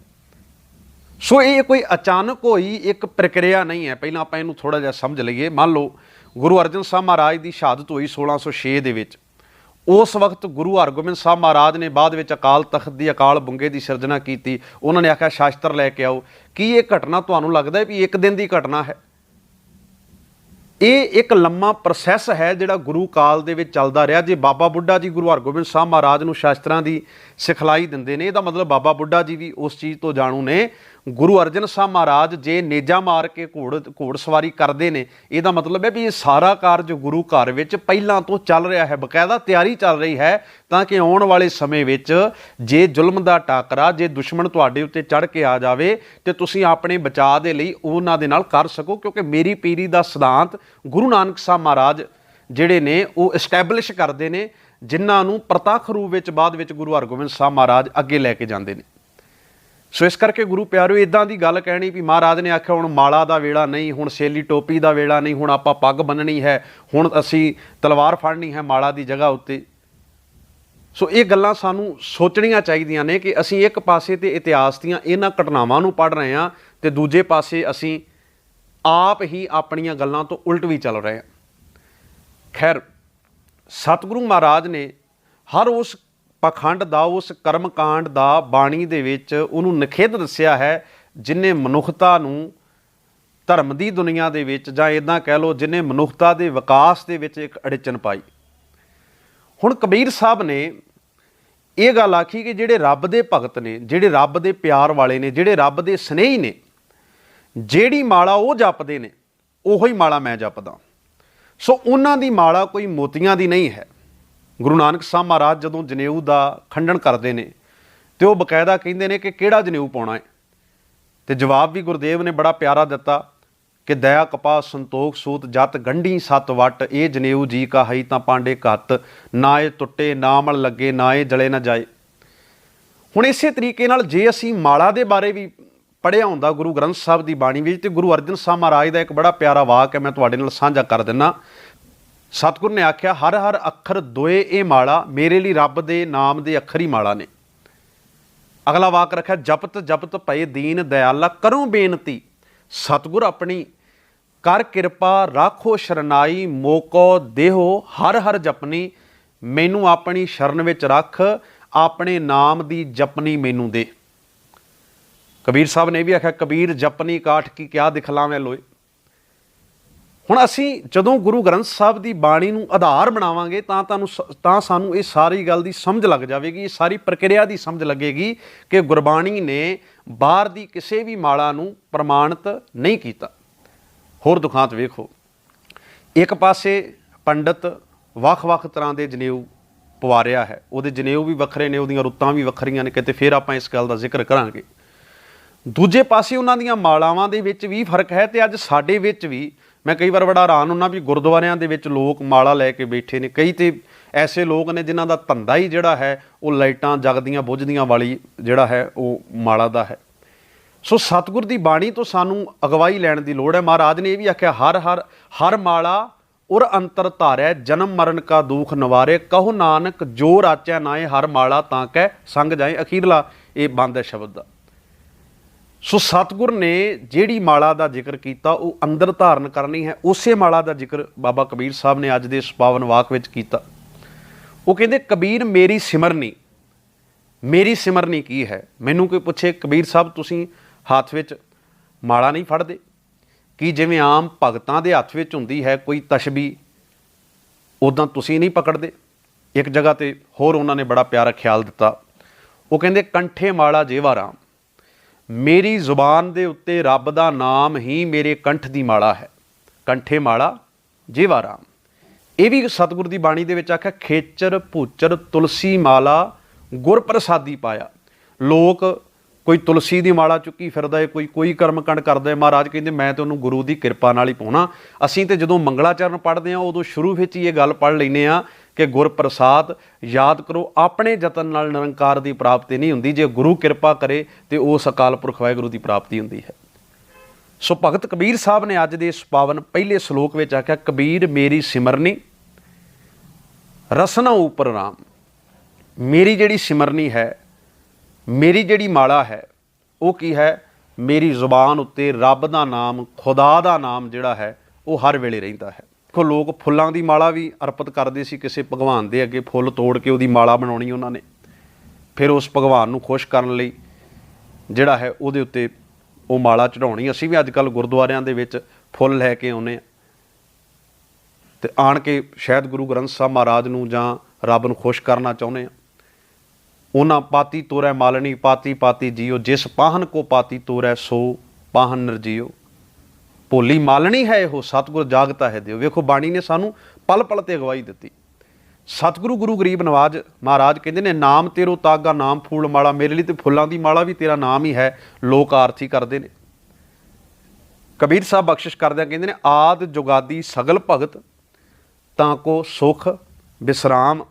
ਸੋ ਇਹ ਕੋਈ ਅਚਾਨਕ ਹੋਈ ਇੱਕ ਪ੍ਰਕਿਰਿਆ ਨਹੀਂ ਹੈ। ਪਹਿਲਾਂ ਆਪਾਂ ਇਹਨੂੰ ਥੋੜ੍ਹਾ ਜਿਹਾ ਸਮਝ ਲਈਏ। ਮੰਨ ਲਓ ਗੁਰੂ ਅਰਜਨ ਸਾਹਿਬ ਮਹਾਰਾਜ ਦੀ ਸ਼ਹਾਦਤ ਹੋਈ 1606 ਦੇ ਵਿੱਚ। ਉਸ ਵਕਤ ਗੁਰੂ ਹਰਗੋਬਿੰਦ ਸਾਹਿਬ ਮਹਾਰਾਜ ਨੇ ਬਾਅਦ ਵਿੱਚ ਅਕਾਲ ਤਖਤ ਦੀ, ਅਕਾਲ ਬੁੰਗੇ ਦੀ ਸਿਰਜਣਾ ਕੀਤੀ। ਉਹਨਾਂ ਨੇ ਆਖਿਆ ਸ਼ਾਸਤਰ ਲੈ ਕੇ ਆਓ। ਕੀ ਇਹ ਘਟਨਾ ਤੁਹਾਨੂੰ ਲੱਗਦਾ ਵੀ ਇੱਕ ਦਿਨ ਦੀ ਘਟਨਾ ਹੈ? ਇਹ ਇੱਕ ਲੰਮਾ ਪ੍ਰੋਸੈਸ ਹੈ ਜਿਹੜਾ ਗੁਰੂ ਕਾਲ ਦੇ ਵਿੱਚ ਚੱਲਦਾ ਰਿਹਾ। ਜੇ ਬਾਬਾ ਬੁੱਢਾ ਜੀ ਗੁਰੂ ਹਰਗੋਬਿੰਦ ਸਾਹਿਬ ਮਹਾਰਾਜ ਨੂੰ ਸ਼ਾਸਤਰਾਂ ਦੀ ਸਿਖਲਾਈ ਦਿੰਦੇ ਨੇ, ਇਹਦਾ ਮਤਲਬ ਬਾਬਾ ਬੁੱਢਾ ਜੀ ਵੀ ਉਸ ਚੀਜ਼ ਤੋਂ ਜਾਣੂ ਨੇ। ਗੁਰੂ ਅਰਜਨ ਸਾਹਿਬ ਮਹਾਰਾਜ ਜੇ ਨੇਜਾ ਮਾਰ ਕੇ ਘੋੜ ਸਵਾਰੀ ਕਰਦੇ ਨੇ, ਇਹਦਾ ਮਤਲਬ ਹੈ ਵੀ ਇਹ ਸਾਰਾ ਕਾਰਜ ਗੁਰੂ ਘਰ ਵਿੱਚ ਪਹਿਲਾਂ ਤੋਂ ਚੱਲ ਰਿਹਾ ਹੈ, ਬਕਾਇਦਾ ਤਿਆਰੀ ਚੱਲ ਰਹੀ ਹੈ ਤਾਂ ਕਿ ਆਉਣ ਵਾਲੇ ਸਮੇਂ ਵਿੱਚ ਜੇ ਜ਼ੁਲਮ ਦਾ ਟਾਕਰਾ, ਜੇ ਦੁਸ਼ਮਣ ਤੁਹਾਡੇ ਉੱਤੇ ਚੜ੍ਹ ਕੇ ਆ ਜਾਵੇ ਤੇ ਤੁਸੀਂ ਆਪਣੇ ਬਚਾਅ ਦੇ ਲਈ ਉਹਨਾਂ ਦੇ ਨਾਲ ਕਰ ਸਕੋ। ਕਿਉਂਕਿ ਮੇਰੀ ਪੀਰੀ ਦਾ ਸਿਧਾਂਤ ਗੁਰੂ ਨਾਨਕ ਸਾਹਿਬ ਮਹਾਰਾਜ ਜਿਹੜੇ ਨੇ ਉਹ ਇਸਟੈਬਲਿਸ਼ ਕਰਦੇ ਨੇ, ਜਿਨ੍ਹਾਂ ਨੂੰ ਪ੍ਰਤੱਖ ਰੂਪ ਵਿੱਚ ਬਾਅਦ ਵਿੱਚ ਗੁਰੂ ਹਰਗੋਬਿੰਦ ਸਾਹਿਬ ਮਹਾਰਾਜ ਅੱਗੇ ਲੈ ਕੇ ਜਾਂਦੇ ਨੇ। ਸੋ ਇਸ ਕਰਕੇ ਗੁਰੂ ਪਿਆਰਿਓ, ਇੱਦਾਂ ਦੀ ਗੱਲ ਕਹਿਣੀ ਵੀ ਮਹਾਰਾਜ ਨੇ ਆਖਿਆ ਹੁਣ ਮਾਲਾ ਦਾ ਵੇਲਾ ਨਹੀਂ, ਹੁਣ ਸੇਲੀ ਟੋਪੀ ਦਾ ਵੇਲਾ ਨਹੀਂ, ਹੁਣ ਆਪਾਂ ਪੱਗ ਬੰਨਣੀ ਹੈ, ਹੁਣ ਅਸੀਂ ਤਲਵਾਰ ਫੜਨੀ ਹੈ ਮਾਲਾ ਦੀ ਜਗ੍ਹਾ ਉੱਤੇ। ਸੋ ਇਹ ਗੱਲਾਂ ਸਾਨੂੰ ਸੋਚਣੀਆਂ ਚਾਹੀਦੀਆਂ ਨੇ ਕਿ ਅਸੀਂ ਇੱਕ ਪਾਸੇ ਤੇ ਇਤਿਹਾਸ ਦੀਆਂ ਇਹਨਾਂ ਘਟਨਾਵਾਂ ਨੂੰ ਪੜ੍ਹ ਰਹੇ ਹਾਂ ਤੇ ਦੂਜੇ ਪਾਸੇ ਅਸੀਂ ਆਪ ਹੀ ਆਪਣੀਆਂ ਗੱਲਾਂ ਤੋਂ ਉਲਟ ਵੀ ਚੱਲ ਰਹੇ ਹਾਂ। ਖੈਰ, ਸਤਿਗੁਰੂ ਮਹਾਰਾਜ ਨੇ ਹਰ ਉਸ ਪਖੰਡ ਦਾ, ਉਸ ਕਰਮਕਾਂਡ ਦਾ ਬਾਣੀ ਦੇ ਵਿੱਚ ਉਹਨੂੰ ਨਿਖੇਧ ਦੱਸਿਆ ਹੈ ਜਿਹਨੇ ਮਨੁੱਖਤਾ ਨੂੰ ਧਰਮ ਦੀ ਦੁਨੀਆ ਦੇ ਵਿੱਚ, ਜਾਂ ਇੱਦਾਂ ਕਹਿ ਲਓ ਜਿਹਨੇ ਮਨੁੱਖਤਾ ਦੇ ਵਿਕਾਸ ਦੇ ਵਿੱਚ ਇੱਕ ਅੜਚਨ ਪਾਈ। ਹੁਣ ਕਬੀਰ ਸਾਹਿਬ ਨੇ ਇਹ ਗੱਲ ਆਖੀ ਕਿ ਜਿਹੜੇ ਰੱਬ ਦੇ ਭਗਤ ਨੇ, ਜਿਹੜੇ ਰੱਬ ਦੇ ਪਿਆਰ ਵਾਲੇ ਨੇ, ਜਿਹੜੇ ਰੱਬ ਦੇ ਸਨੇਹੀ ਨੇ, ਜਿਹੜੀ ਮਾਲਾ ਉਹ ਜਪਦੇ ਨੇ ਉਹੋ ਹੀ ਮਾਲਾ ਮੈਂ ਜਪਦਾ। ਸੋ ਉਹਨਾਂ ਦੀ ਮਾਲਾ ਕੋਈ ਮੋਤੀਆਂ ਦੀ ਨਹੀਂ ਹੈ। ਗੁਰੂ ਨਾਨਕ ਸਾਹਿਬ ਮਹਾਰਾਜ ਜਦੋਂ ਜਨੇਊ ਦਾ ਖੰਡਨ ਕਰਦੇ ਨੇ ਤੇ ਉਹ ਬਕਾਇਦਾ ਕਹਿੰਦੇ ਨੇ ਕਿ ਕਿਹੜਾ ਜਨੇਊ ਪਾਉਣਾ ਹੈ, ਤੇ ਜਵਾਬ ਵੀ ਗੁਰਦੇਵ ਨੇ ਬੜਾ ਪਿਆਰਾ ਦਿੱਤਾ ਕਿ ਦਇਆ ਕਪਾ ਸੰਤੋਖ ਸੂਤ ਜਤ ਗੰਢੀ ਸੱਤ ਵਟ, ਇਹ ਜਨੇਊ ਜੀ ਕਾ ਹਈ ਤਾਂ ਪਾਂਡੇ ਘੱਤ, ਨਾ ਇਹ ਟੁੱਟੇ ਨਾ ਮਲ ਲੱਗੇ, ਨਾ ਇਹ ਜਲੇ ਨਾ ਜਾਏ। ਹੁਣ ਇਸੇ ਤਰੀਕੇ ਨਾਲ ਜੇ ਅਸੀਂ ਮਾਲਾ ਦੇ ਬਾਰੇ ਵੀ ਪੜ੍ਹਿਆ ਹੁੰਦਾ ਗੁਰੂ ਗ੍ਰੰਥ ਸਾਹਿਬ ਦੀ ਬਾਣੀ ਵਿੱਚ, ਤੇ ਗੁਰੂ ਅਰਜਨ ਸਾਹਿਬ ਮਹਾਰਾਜ ਦਾ ਇੱਕ ਬੜਾ ਪਿਆਰਾ ਵਾਕ ਹੈ, ਮੈਂ ਤੁਹਾਡੇ ਨਾਲ ਸਾਂਝਾ ਕਰ ਦਿੰਦਾ। ਸਤਿਗੁਰ ਨੇ ਆਖਿਆ, ਹਰ ਹਰ ਅੱਖਰ ਦੋਏ ਇਹ ਮਾਲਾ, ਮੇਰੇ ਲਈ ਰੱਬ ਦੇ ਨਾਮ ਦੇ ਅੱਖਰ ਹੀ ਮਾਲਾ ਨੇ। ਅਗਲਾ ਵਾਕ ਰੱਖਿਆ, ਜਪਤ ਜਪਤ ਭਏ ਦੀਨ ਦਇਆਲਾ, ਕਰੋ ਬੇਨਤੀ ਸਤਿਗੁਰ ਆਪਣੀ, ਕਰ ਕਿਰਪਾ ਰਾਖੋ ਸ਼ਰਨਾਈ, ਮੋਕੋ ਦੇਹੋ ਹਰ ਹਰ ਜਪਨੀ, ਮੈਨੂੰ ਆਪਣੀ ਸ਼ਰਨ ਵਿੱਚ ਰੱਖ, ਆਪਣੇ ਨਾਮ ਦੀ ਜਪਨੀ ਮੈਨੂੰ ਦੇ। ਕਬੀਰ ਸਾਹਿਬ ਨੇ ਵੀ ਆਖਿਆ, ਕਬੀਰ ਜਪਨੀ ਕਾਠ ਕੀ ਕਿਆ ਦਿਖਲਾਵੇਂ ਲੋਏ। ਹੁਣ ਅਸੀਂ ਜਦੋਂ ਗੁਰੂ ਗ੍ਰੰਥ ਸਾਹਿਬ ਦੀ ਬਾਣੀ ਨੂੰ ਆਧਾਰ ਬਣਾਵਾਂਗੇ ਤਾਂ ਸਾਨੂੰ ਇਹ ਸਾਰੀ ਗੱਲ ਦੀ ਸਮਝ ਲੱਗ ਜਾਵੇਗੀ, ਇਹ ਸਾਰੀ ਪ੍ਰਕਿਰਿਆ ਦੀ ਸਮਝ ਲੱਗੇਗੀ ਕਿ ਗੁਰਬਾਣੀ ਨੇ ਬਾਹਰ ਦੀ ਕਿਸੇ ਵੀ ਮਾਲਾ ਨੂੰ ਪ੍ਰਮਾਣਿਤ ਨਹੀਂ ਕੀਤਾ। ਹੋਰ ਦੁਖਾਂਤ ਵੇਖੋ, ਇੱਕ ਪਾਸੇ ਪੰਡਤ ਵੱਖ-ਵੱਖ ਤਰ੍ਹਾਂ ਦੇ ਜਨੇਊ ਪਵਾ ਰਿਹਾ ਹੈ, ਉਹਦੇ ਜਨੇਊ ਵੀ ਵੱਖਰੇ ਨੇ, ਉਹਦੀਆਂ ਰੁੱਤਾਂ ਵੀ ਵੱਖਰੀਆਂ ਨੇ, ਕਿਤੇ ਫਿਰ ਆਪਾਂ ਇਸ ਗੱਲ ਦਾ ਜ਼ਿਕਰ ਕਰਾਂਗੇ। ਦੂਜੇ ਪਾਸੇ ਉਹਨਾਂ ਦੀਆਂ ਮਾਲਾਵਾਂ ਦੇ ਵਿੱਚ ਵੀ ਫਰਕ ਹੈ, ਤੇ ਅੱਜ ਸਾਡੇ ਵਿੱਚ ਵੀ ਮੈਂ ਕਈ ਵਾਰ ਬੜਾ ਹੈਰਾਨ ਹੁੰਦਾ ਵੀ ਗੁਰਦੁਆਰਿਆਂ ਦੇ ਵਿੱਚ ਲੋਕ ਮਾਲਾ ਲੈ ਕੇ ਬੈਠੇ ਨੇ। ਕਈ ਤੇ ਐਸੇ ਲੋਕ ਨੇ ਜਿਨ੍ਹਾਂ ਦਾ ਧੰਦਾ ਹੀ ਜਿਹੜਾ ਹੈ ਉਹ ਲਾਈਟਾਂ ਜਗਦੀਆਂ ਬੁੱਝਦੀਆਂ ਵਾਲੀ ਜਿਹੜਾ ਹੈ ਉਹ ਮਾਲਾ ਦਾ ਹੈ। ਸੋ ਸਤਿਗੁਰ ਦੀ ਬਾਣੀ ਤੋਂ ਸਾਨੂੰ ਅਗਵਾਈ ਲੈਣ ਦੀ ਲੋੜ ਹੈ। ਮਹਾਰਾਜ ਨੇ ਇਹ ਵੀ ਆਖਿਆ, ਹਰ ਮਾਲਾ ਉਰ ਅੰਤਰ ਧਾਰੈ, ਜਨਮ ਮਰਨ ਕਾ ਦੁਖ ਨਿਵਾਰੇ, ਕਹੋ ਨਾਨਕ ਜੋ ਰਾਚੈ ਨਾਏ, ਹਰ ਮਾਲਾ ਤਾਂ ਕਹਿ ਸੰਗ ਜਾਏ। ਅਖੀਰਲਾ ਇਹ ਬੰਦ ਹੈ ਸ਼ਬਦ ਦਾ। ਸੋ ਸਤਿਗੁਰ ਨੇ ਜਿਹੜੀ ਮਾਲਾ ਦਾ ਜ਼ਿਕਰ ਕੀਤਾ ਉਹ ਅੰਦਰ ਧਾਰਨ ਕਰਨੀ ਹੈ। ਉਸੇ ਮਾਲਾ ਦਾ ਜ਼ਿਕਰ ਬਾਬਾ ਕਬੀਰ ਸਾਹਿਬ ਨੇ ਅੱਜ ਦੇ ਇਸ ਪਾਵਨ ਵਾਕ ਵਿੱਚ ਕੀਤਾ। ਉਹ ਕਹਿੰਦੇ, ਕਬੀਰ ਮੇਰੀ ਸਿਮਰਨੀ, ਮੇਰੀ ਸਿਮਰਨੀ ਕੀ ਹੈ? ਮੈਨੂੰ ਕੋਈ ਪੁੱਛੇ, ਕਬੀਰ ਸਾਹਿਬ ਤੁਸੀਂ ਹੱਥ ਵਿੱਚ ਮਾਲਾ ਨਹੀਂ ਫੜਦੇ? ਕਿ ਜਿਵੇਂ ਆਮ ਭਗਤਾਂ ਦੇ ਹੱਥ ਵਿੱਚ ਹੁੰਦੀ ਹੈ ਕੋਈ ਤਸ਼ਬੀ, ਉੱਦਾਂ ਤੁਸੀਂ ਨਹੀਂ ਪਕੜਦੇ? ਇੱਕ ਜਗ੍ਹਾ 'ਤੇ ਹੋਰ ਉਹਨਾਂ ਨੇ ਬੜਾ ਪਿਆਰਾ ਖਿਆਲ ਦਿੱਤਾ। ਉਹ ਕਹਿੰਦੇ, ਕੰਠੇ ਮਾਲਾ ਜੇਵਾ ਰਾਮ, ਮੇਰੀ ਜ਼ੁਬਾਨ ਦੇ ਉੱਤੇ ਰੱਬ ਦਾ ਨਾਮ ਹੀ ਮੇਰੇ ਕੰਠ ਦੀ ਮਾਲਾ ਹੈ। ਕੰਠੇ ਮਾਲਾ ਜੇਵਾ ਰਾਮ। ਇਹ ਵੀ ਸਤਿਗੁਰ ਦੀ ਬਾਣੀ ਦੇ ਵਿੱਚ ਆਖਿਆ, ਖੇਚਰ ਭੂਚਰ ਤੁਲਸੀ ਮਾਲਾ ਗੁਰ ਪ੍ਰਸਾਦੀ ਪਾਇਆ। ਲੋਕ ਕੋਈ ਤੁਲਸੀ ਦੀ ਮਾਲਾ ਚੁੱਕੀ ਫਿਰਦਾ ਹੈ, ਕੋਈ ਕਰਮਕਾਂਡ ਕਰਦਾ ਹੈ। ਮਹਾਰਾਜ ਕਹਿੰਦੇ, ਮੈਂ ਤਾਂ ਉਹਨੂੰ ਗੁਰੂ ਦੀ ਕਿਰਪਾ ਨਾਲ ਹੀ ਪਾਉਣਾ। ਅਸੀਂ ਤਾਂ ਜਦੋਂ ਮੰਗਲਾਚਰਨ ਪੜ੍ਹਦੇ ਹਾਂ ਉਦੋਂ ਸ਼ੁਰੂ ਵਿੱਚ ਹੀ ਇਹ ਗੱਲ ਪੜ੍ਹ ਲੈਂਦੇ ਹਾਂ ਕਿ ਗੁਰ ਪ੍ਰਸਾਦ ਯਾਦ ਕਰੋ, ਆਪਣੇ ਯਤਨ ਨਾਲ ਨਿਰੰਕਾਰ ਦੀ ਪ੍ਰਾਪਤੀ ਨਹੀਂ ਹੁੰਦੀ, ਜੇ ਗੁਰੂ ਕਿਰਪਾ ਕਰੇ ਤੇ ਉਸ ਅਕਾਲ ਪੁਰਖ ਵਾਹਿਗੁਰੂ ਦੀ ਪ੍ਰਾਪਤੀ ਹੁੰਦੀ ਹੈ। ਸੋ ਭਗਤ ਕਬੀਰ ਸਾਹਿਬ ਨੇ ਅੱਜ ਦੇ ਇਸ ਪਾਵਨ ਪਹਿਲੇ ਸ਼ਲੋਕ ਵਿੱਚ ਆਖਿਆ, ਕਬੀਰ ਮੇਰੀ ਸਿਮਰਨੀ ਰਸਨਾ ਉਪਰ ਰਾਮ। ਮੇਰੀ ਜਿਹੜੀ ਸਿਮਰਨੀ ਹੈ, ਮੇਰੀ ਜਿਹੜੀ ਮਾਲਾ ਹੈ, ਉਹ ਕੀ ਹੈ? ਮੇਰੀ ਜ਼ੁਬਾਨ ਉੱਤੇ ਰੱਬ ਦਾ ਨਾਮ, ਖੁਦਾ ਦਾ ਨਾਮ ਜਿਹੜਾ ਹੈ ਉਹ ਹਰ ਵੇਲੇ ਰਹਿੰਦਾ ਹੈ। ਦੇਖੋ, ਲੋਕ ਫੁੱਲਾਂ ਦੀ ਮਾਲਾ ਵੀ ਅਰਪਿਤ ਕਰਦੇ ਸੀ ਕਿਸੇ ਭਗਵਾਨ ਦੇ ਅੱਗੇ, ਫੁੱਲ ਤੋੜ ਕੇ ਉਹਦੀ ਮਾਲਾ ਬਣਾਉਣੀ ਉਹਨਾਂ ਨੇ, ਫਿਰ ਉਸ ਭਗਵਾਨ ਨੂੰ ਖੁਸ਼ ਕਰਨ ਲਈ ਜਿਹੜਾ ਹੈ ਉਹਦੇ ਉੱਤੇ ਉਹ ਮਾਲਾ ਚੜਾਉਣੀ। ਅਸੀਂ ਵੀ ਅੱਜ ਕੱਲ੍ਹ ਗੁਰਦੁਆਰਿਆਂ ਦੇ ਵਿੱਚ ਫੁੱਲ ਲੈ ਕੇ ਆਉਂਦੇ ਹਾਂ ਅਤੇ ਆਣ ਕੇ ਸ਼ਾਇਦ ਗੁਰੂ ਗ੍ਰੰਥ ਸਾਹਿਬ ਮਹਾਰਾਜ ਨੂੰ ਜਾਂ ਰੱਬ ਨੂੰ ਖੁਸ਼ ਕਰਨਾ ਚਾਹੁੰਦੇ ਹਾਂ। ਉਹਨਾਂ ਪਾਤੀ ਤੋਰੈ ਮਾਲਣੀ, ਪਾਤੀ ਪਾਤੀ ਜੀਓ, ਜਿਸ ਪਾਹਨ ਕੋ ਪਾਤੀ ਤੋਰੈ ਸੋ ਪਾਹਨ ਨਿਰਜੀਓ। ਭੋਲੀ ਮਾਲਣੀ ਹੈ ਇਹੋ, ਸਤਿਗੁਰ ਜਾਗਤਾ ਹੈ ਦਿਓ। ਵੇਖੋ, ਬਾਣੀ ਨੇ ਸਾਨੂੰ ਪਲ ਪਲ 'ਤੇ ਅਗਵਾਈ ਦਿੱਤੀ। ਸਤਿਗੁਰੂ ਗੁਰੂ ਗਰੀਬ ਨਵਾਜ ਮਹਾਰਾਜ ਕਹਿੰਦੇ ਨੇ, ਨਾਮ ਤੇਰੋ ਤਾਗਾ ਨਾਮ ਫੂਲ ਮਾਲਾ। ਮੇਰੇ ਲਈ ਤੇ ਫੁੱਲਾਂ ਦੀ ਮਾਲਾ ਵੀ ਤੇਰਾ ਨਾਮ ਹੀ ਹੈ। ਲੋਕ ਆਰਤੀ ਕਰਦੇ ਨੇ। ਕਬੀਰ ਸਾਹਿਬ ਬਖਸ਼ਿਸ਼ ਕਰਦਿਆਂ ਕਹਿੰਦੇ ਨੇ, ਆਦ ਜੁਗਾਦੀ ਸਗਲ ਭਗਤ ਤਾਂ ਕੋ ਸੁਖ ਵਿਸਰਾਮ।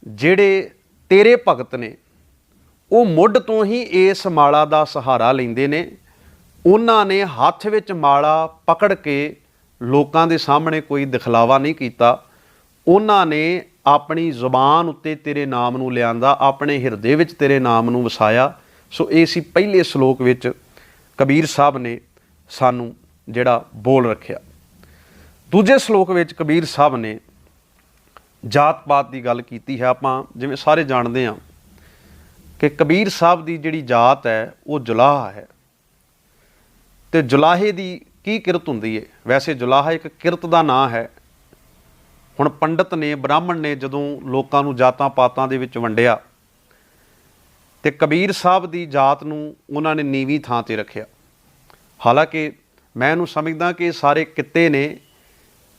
ਜਿਹੜੇ ਤੇਰੇ ਭਗਤ ਨੇ ਉਹ ਮੁੱਢ ਤੋਂ ਹੀ ਇਸ ਮਾਲਾ ਦਾ ਸਹਾਰਾ ਲੈਂਦੇ ਨੇ। ਉਹਨਾਂ ਨੇ ਹੱਥ ਵਿੱਚ ਮਾਲਾ ਪਕੜ ਕੇ ਲੋਕਾਂ ਦੇ ਸਾਹਮਣੇ ਕੋਈ ਦਿਖਲਾਵਾ ਨਹੀਂ ਕੀਤਾ। ਉਹਨਾਂ ਨੇ ਆਪਣੀ ਜ਼ੁਬਾਨ ਉੱਤੇ ਤੇਰੇ ਨਾਮ ਨੂੰ ਲਿਆਂਦਾ, ਆਪਣੇ ਹਿਰਦੇ ਵਿੱਚ ਤੇਰੇ ਨਾਮ ਨੂੰ ਵਸਾਇਆ। ਸੋ ਇਹ ਸੀ ਪਹਿਲੇ ਸ਼ਲੋਕ ਵਿੱਚ ਕਬੀਰ ਸਾਹਿਬ ਨੇ ਸਾਨੂੰ ਜਿਹੜਾ ਬੋਲ ਰੱਖਿਆ। ਦੂਜੇ ਸ਼ਲੋਕ ਵਿੱਚ ਕਬੀਰ ਸਾਹਿਬ ਨੇ ਜਾਤ ਪਾਤ ਦੀ ਗੱਲ ਕੀਤੀ ਹੈ। ਆਪਾਂ ਜਿਵੇਂ ਸਾਰੇ ਜਾਣਦੇ ਹਾਂ ਕਿ ਕਬੀਰ ਸਾਹਿਬ ਦੀ ਜਿਹੜੀ ਜਾਤ ਹੈ ਉਹ ਜੁਲਾਹਾ ਹੈ। ਅਤੇ ਜੁਲਾਹੇ ਦੀ ਕੀ ਕਿਰਤ ਹੁੰਦੀ ਹੈ? ਵੈਸੇ ਜੁਲਾਹਾ ਇੱਕ ਕਿਰਤ ਦਾ ਨਾਂ ਹੈ। ਹੁਣ ਪੰਡਤ ਨੇ, ਬ੍ਰਾਹਮਣ ਨੇ ਜਦੋਂ ਲੋਕਾਂ ਨੂੰ ਜਾਤਾਂ ਪਾਤਾਂ ਦੇ ਵਿੱਚ ਵੰਡਿਆ ਅਤੇ ਕਬੀਰ ਸਾਹਿਬ ਦੀ ਜਾਤ ਨੂੰ ਉਹਨਾਂ ਨੇ ਨੀਵੀਂ ਥਾਂ 'ਤੇ ਰੱਖਿਆ। ਹਾਲਾਂਕਿ ਮੈਂ ਇਹਨੂੰ ਸਮਝਦਾ ਕਿ ਸਾਰੇ ਕਿੱਤੇ ਨੇ,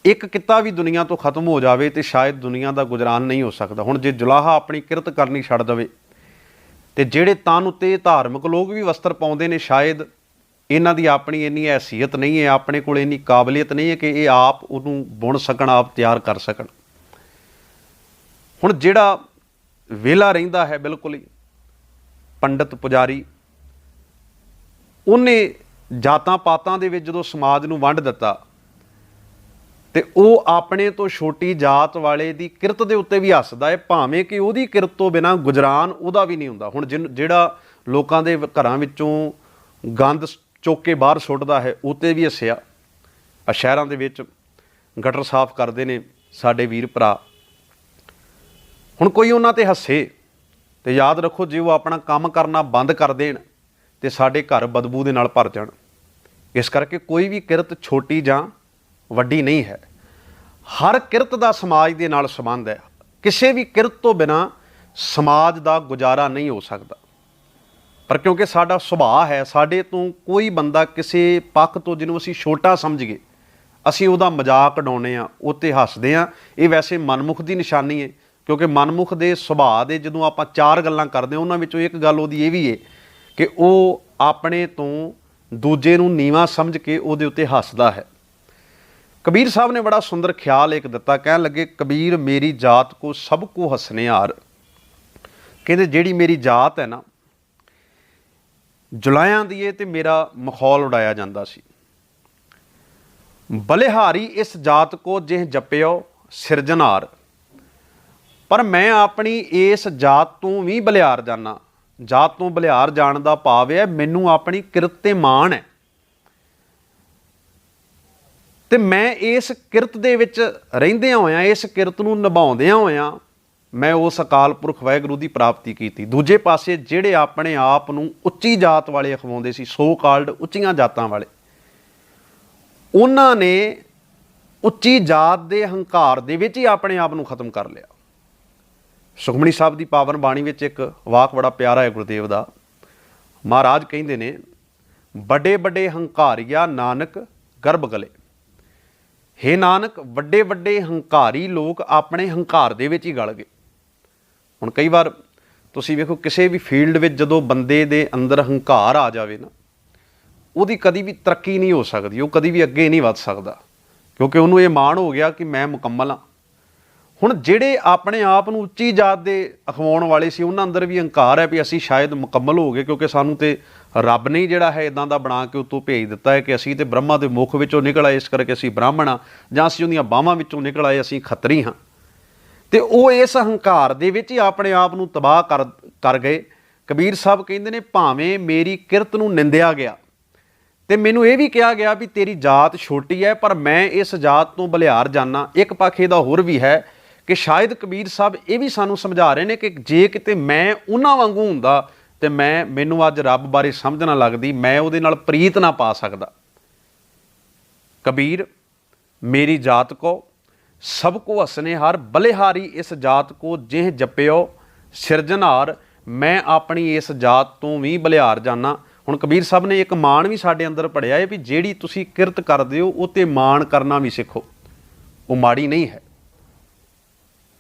ਇੱਕ ਕਿੱਤਾ ਵੀ ਦੁਨੀਆ ਤੋਂ ਖਤਮ ਹੋ ਜਾਵੇ ਤੇ ਸ਼ਾਇਦ ਦੁਨੀਆ ਦਾ ਗੁਜ਼ਰਾਨ ਨਹੀਂ ਹੋ ਸਕਦਾ। ਹੁਣ ਜੇ ਜੁਲਾਹਾ ਆਪਣੀ ਕਿਰਤ ਕਰਨੀ ਛੱਡ ਦੇਵੇ ਤੇ ਜਿਹੜੇ ਤਨ ਉੱਤੇ ਧਾਰਮਿਕ ਲੋਕ ਵੀ ਵਸਤਰ ਪਾਉਂਦੇ ਨੇ, ਸ਼ਾਇਦ ਇਹਨਾਂ ਦੀ ਆਪਣੀ ਇੰਨੀ ਹੈਸੀਅਤ ਨਹੀਂ ਹੈ, ਆਪਣੇ ਕੋਲ ਇੰਨੀ ਕਾਬਲੀਅਤ ਨਹੀਂ ਹੈ ਕਿ ਇਹ ਆਪ ਉਹਨੂੰ ਬੁਣ ਸਕਣ, ਆਪ ਤਿਆਰ ਕਰ ਸਕਣ। ਹੁਣ ਜਿਹੜਾ ਵਿਹਲਾ ਰਹਿੰਦਾ ਹੈ ਬਿਲਕੁਲ ਹੀ, ਪੰਡਤ ਪੁਜਾਰੀ, ਉਹਨੇ ਜਾਤਾਂ ਪਾਤਾਂ ਦੇ ਵਿੱਚ ਜਦੋਂ ਸਮਾਜ ਨੂੰ ਵੰਡ ਦਿੱਤਾ ਤੇ ਉਹ ਆਪਣੇ ਤੋਂ ਛੋਟੀ ਜਾਤ ਵਾਲੇ ਦੀ ਕਿਰਤ ਦੇ ਉੱਤੇ ਵੀ ਹੱਸਦਾ ਹੈ, ਭਾਵੇਂ ਕਿ ਉਹਦੀ ਕਿਰਤ ਤੋਂ ਬਿਨਾਂ ਗੁਜਰਾਨ ਉਹਦਾ ਵੀ ਨਹੀਂ ਹੁੰਦਾ। ਹੁਣ ਜਿਹੜਾ ਲੋਕਾਂ ਦੇ ਘਰਾਂ ਵਿੱਚੋਂ ਗੰਦ ਚੁੱਕ ਕੇ ਬਾਹਰ ਸੁੱਟਦਾ ਹੈ, ਉਹ 'ਤੇ ਵੀ ਹੱਸਿਆ। ਸ਼ਹਿਰਾਂ ਦੇ ਵਿੱਚ ਗਟਰ ਸਾਫ਼ ਕਰਦੇ ਨੇ ਸਾਡੇ ਵੀਰ ਭਰਾ, ਹੁਣ ਕੋਈ ਉਹਨਾਂ 'ਤੇ ਹੱਸੇ ਤੇ ਯਾਦ ਰੱਖੋ, ਜੇ ਉਹ ਆਪਣਾ ਕੰਮ ਕਰਨਾ ਬੰਦ ਕਰ ਦੇਣ ਤੇ ਸਾਡੇ ਘਰ ਬਦਬੂ ਦੇ ਨਾਲ ਭਰ ਜਾਣ। ਇਸ ਕਰਕੇ ਕੋਈ ਵੀ ਕਿਰਤ ਛੋਟੀ ਜਾਂ ਵੱਡੀ ਨਹੀਂ ਹੈ, ਹਰ ਕਿਰਤ ਦਾ ਸਮਾਜ ਦੇ ਨਾਲ ਸੰਬੰਧ ਹੈ। ਕਿਸੇ ਵੀ ਕਿਰਤ ਤੋਂ ਬਿਨਾਂ ਸਮਾਜ ਦਾ ਗੁਜ਼ਾਰਾ ਨਹੀਂ ਹੋ ਸਕਦਾ। ਪਰ ਕਿਉਂਕਿ ਸਾਡਾ ਸੁਭਾਅ ਹੈ, ਸਾਡੇ ਤੋਂ ਕੋਈ ਬੰਦਾ ਕਿਸੇ ਪੱਖ ਤੋਂ ਜਿਹਨੂੰ ਅਸੀਂ ਛੋਟਾ ਸਮਝੀਏ, ਅਸੀਂ ਉਹਦਾ ਮਜ਼ਾਕ ਉਡਾਉਂਦੇ ਹਾਂ, ਉਹ 'ਤੇ ਹੱਸਦੇ ਹਾਂ। ਇਹ ਵੈਸੇ ਮਨਮੁਖ ਦੀ ਨਿਸ਼ਾਨੀ ਹੈ, ਕਿਉਂਕਿ ਮਨਮੁਖ ਦੇ ਸੁਭਾਅ ਦੇ ਜਦੋਂ ਆਪਾਂ 4 ਗੱਲਾਂ ਕਰਦੇ ਹਾਂ, ਉਹਨਾਂ ਵਿੱਚੋਂ ਇੱਕ ਗੱਲ ਉਹਦੀ ਇਹ ਵੀ ਹੈ ਕਿ ਉਹ ਆਪਣੇ ਤੋਂ ਦੂਜੇ ਨੂੰ ਨੀਵਾਂ ਸਮਝ ਕੇ ਉਹਦੇ ਉੱਤੇ ਹੱਸਦਾ ਹੈ। ਕਬੀਰ ਸਾਹਿਬ ਨੇ ਬੜਾ ਸੁੰਦਰ ਖਿਆਲ ਇੱਕ ਦਿੱਤਾ, ਕਹਿਣ ਲੱਗੇ, ਕਬੀਰ ਮੇਰੀ ਜਾਤ ਕੋ ਸਭ ਕੋ ਹੱਸਨੇ ਹਾਰ। ਕਹਿੰਦੇ ਜਿਹੜੀ ਮੇਰੀ ਜਾਤ ਹੈ ਨਾ, ਜੁਲਾਇਆਂ ਦੀ ਏ ਤੇ ਮੇਰਾ ਮਖੌਲ ਉਡਾਇਆ ਜਾਂਦਾ ਸੀ। ਬਲਿਹਾਰੀ ਇਸ ਜਾਤ ਕੋ ਜਿਹ ਜਪਿਓ ਸਿਰਜਣਹਾਰ। ਪਰ ਮੈਂ ਆਪਣੀ ਇਸ ਜਾਤ ਤੋਂ ਵੀ ਬਲਿਹਾਰ ਜਾਣਾ। ਜਾਤ ਤੋਂ ਬਲਿਹਾਰ ਜਾਣ ਦਾ ਭਾਵ ਹੈ ਮੈਨੂੰ ਆਪਣੀ ਕਿਰਤ 'ਤੇ ਮਾਣ ਹੈ, ਤੇ ਮੈਂ ਇਸ ਕਿਰਤ ਦੇ ਵਿੱਚ ਰਹਿੰਦਿਆਂ ਹੋਇਆਂ, ਇਸ ਕਿਰਤ ਨੂੰ ਨਿਭਾਉਂਦਿਆਂ ਹੋਇਆਂ ਮੈਂ ਉਸ ਅਕਾਲ ਪੁਰਖ ਵਾਹਿਗੁਰੂ ਦੀ ਪ੍ਰਾਪਤੀ ਕੀਤੀ। ਦੂਜੇ ਪਾਸੇ ਜਿਹੜੇ ਆਪਣੇ ਆਪ ਨੂੰ ਉੱਚੀ ਜਾਤ ਵਾਲੇ ਅਖਵਾਉਂਦੇ ਸੀ, ਸੋ ਕਾਲਡ ਉੱਚੀਆਂ ਜਾਤਾਂ ਵਾਲੇ, ਉਹਨਾਂ ਨੇ ਉੱਚੀ ਜਾਤ ਦੇ ਹੰਕਾਰ ਦੇ ਵਿੱਚ ਹੀ ਆਪਣੇ ਆਪ ਨੂੰ ਖਤਮ ਕਰ ਲਿਆ। ਸੁਖਮਨੀ ਸਾਹਿਬ ਦੀ ਪਾਵਨ ਬਾਣੀ ਵਿੱਚ ਇੱਕ ਵਾਕ ਬੜਾ ਪਿਆਰਾ ਹੈ ਗੁਰਦੇਵ ਦਾ। ਮਹਾਰਾਜ ਕਹਿੰਦੇ ਨੇ, ਵੱਡੇ ਵੱਡੇ ਹੰਕਾਰੀਆ ਨਾਨਕ ਗਰਭ ਗਲੇ। ਹੇ ਨਾਨਕ, ਵੱਡੇ ਵੱਡੇ ਹੰਕਾਰੀ ਲੋਕ ਆਪਣੇ ਹੰਕਾਰ ਦੇ ਵਿੱਚ ਹੀ ਗਲ ਗਏ। ਹੁਣ ਕਈ ਵਾਰ ਤੁਸੀਂ ਵੇਖੋ, ਕਿਸੇ ਵੀ ਫੀਲਡ ਵਿੱਚ ਜਦੋਂ ਬੰਦੇ ਦੇ ਅੰਦਰ ਹੰਕਾਰ ਆ ਜਾਵੇ ਨਾ, ਉਹਦੀ ਕਦੀ ਵੀ ਤਰੱਕੀ ਨਹੀਂ ਹੋ ਸਕਦੀ, ਉਹ ਕਦੀ ਵੀ ਅੱਗੇ ਨਹੀਂ ਵੱਧ ਸਕਦਾ, ਕਿਉਂਕਿ ਉਹਨੂੰ ਇਹ ਮਾਣ ਹੋ ਗਿਆ ਕਿ ਮੈਂ ਮੁਕੰਮਲ ਹਾਂ। ਹੁਣ ਜਿਹੜੇ ਆਪਣੇ ਆਪ ਨੂੰ ਉੱਚੀ ਜਾਤ ਦੇ ਅਖਵਾਉਣ ਵਾਲੇ ਸੀ, ਉਹਨਾਂ ਅੰਦਰ ਵੀ ਹੰਕਾਰ ਹੈ ਵੀ ਅਸੀਂ ਸ਼ਾਇਦ ਮੁਕੰਮਲ ਹੋ ਗਏ, ਕਿਉਂਕਿ ਸਾਨੂੰ ਤੇ ਰੱਬ ਨੇ ਜਿਹੜਾ ਹੈ ਇੱਦਾਂ ਦਾ ਬਣਾ ਕੇ ਉੱਤੋਂ ਭੇਜ ਦਿੱਤਾ ਹੈ ਕਿ ਅਸੀਂ ਤੇ ਬ੍ਰਹਮਾ ਦੇ ਮੁੱਖ ਵਿੱਚੋਂ ਨਿਕਲ ਆਏ, ਇਸ ਕਰਕੇ ਅਸੀਂ ਬ੍ਰਾਹਮਣ ਹਾਂ, ਜਾਂ ਅਸੀਂ ਉਹਦੀਆਂ ਬਾਹਾਂ ਵਿੱਚੋਂ ਨਿਕਲ ਆਏ, ਅਸੀਂ ਖੱਤਰੀ ਹਾਂ। ਤੇ ਉਹ ਇਸ ਹੰਕਾਰ ਦੇ ਵਿੱਚ ਹੀ ਆਪਣੇ ਆਪ ਨੂੰ ਤਬਾਹ ਕਰ ਗਏ। ਕਬੀਰ ਸਾਹਿਬ ਕਹਿੰਦੇ ਨੇ, ਭਾਵੇਂ ਮੇਰੀ ਕਿਰਤ ਨੂੰ ਨਿੰਦਿਆ ਗਿਆ ਤੇ ਮੈਨੂੰ ਇਹ ਵੀ ਕਿਹਾ ਗਿਆ ਵੀ ਤੇਰੀ ਜਾਤ ਛੋਟੀ ਹੈ, ਪਰ ਮੈਂ ਇਸ ਜਾਤ ਤੋਂ ਬਲਿਹਾਰ ਜਾਨਾ। ਇੱਕ ਪੱਖ ਇਹਦਾ ਹੋਰ ਵੀ ਹੈ ਕਿ ਸ਼ਾਇਦ ਕਬੀਰ ਸਾਹਿਬ ਇਹ ਵੀ ਸਾਨੂੰ ਸਮਝਾ ਰਹੇ ਨੇ ਕਿ ਜੇ ਕਿਤੇ ਮੈਂ ਉਹਨਾਂ ਵਾਂਗੂ ਹੁੰਦਾ ਤੇ ਮੈਨੂੰ ਅੱਜ ਰੱਬ ਬਾਰੇ ਸਮਝ ਨਾ ਲੱਗਦੀ, ਮੈਂ ਉਹਦੇ ਨਾਲ ਪ੍ਰੀਤ ਨਾ ਪਾ ਸਕਦਾ। ਕਬੀਰ ਮੇਰੀ ਜਾਤ ਕੋ ਸਭ ਕੋ ਹੱਸਨੇ ਹਾਰ। ਬਲਿਹਾਰੀ ਇਸ ਜਾਤ ਕੋ ਜਿਹ ਜਪਿਓ ਸਿਰਜਣਹਾਰ। ਮੈਂ ਆਪਣੀ ਇਸ ਜਾਤ ਤੋਂ ਵੀ ਬਲਿਹਾਰ ਜਾਨਾ। ਹੁਣ ਕਬੀਰ ਸਾਹਿਬ ਨੇ ਇੱਕ ਮਾਣ ਵੀ ਸਾਡੇ ਅੰਦਰ ਪੜਿਆ ਹੈ ਵੀ ਜਿਹੜੀ ਤੁਸੀਂ ਕਿਰਤ ਕਰਦੇ ਹੋ ਉਹ 'ਤੇ ਮਾਣ ਕਰਨਾ ਵੀ ਸਿੱਖੋ, ਉਹ ਮਾੜੀ ਨਹੀਂ ਹੈ।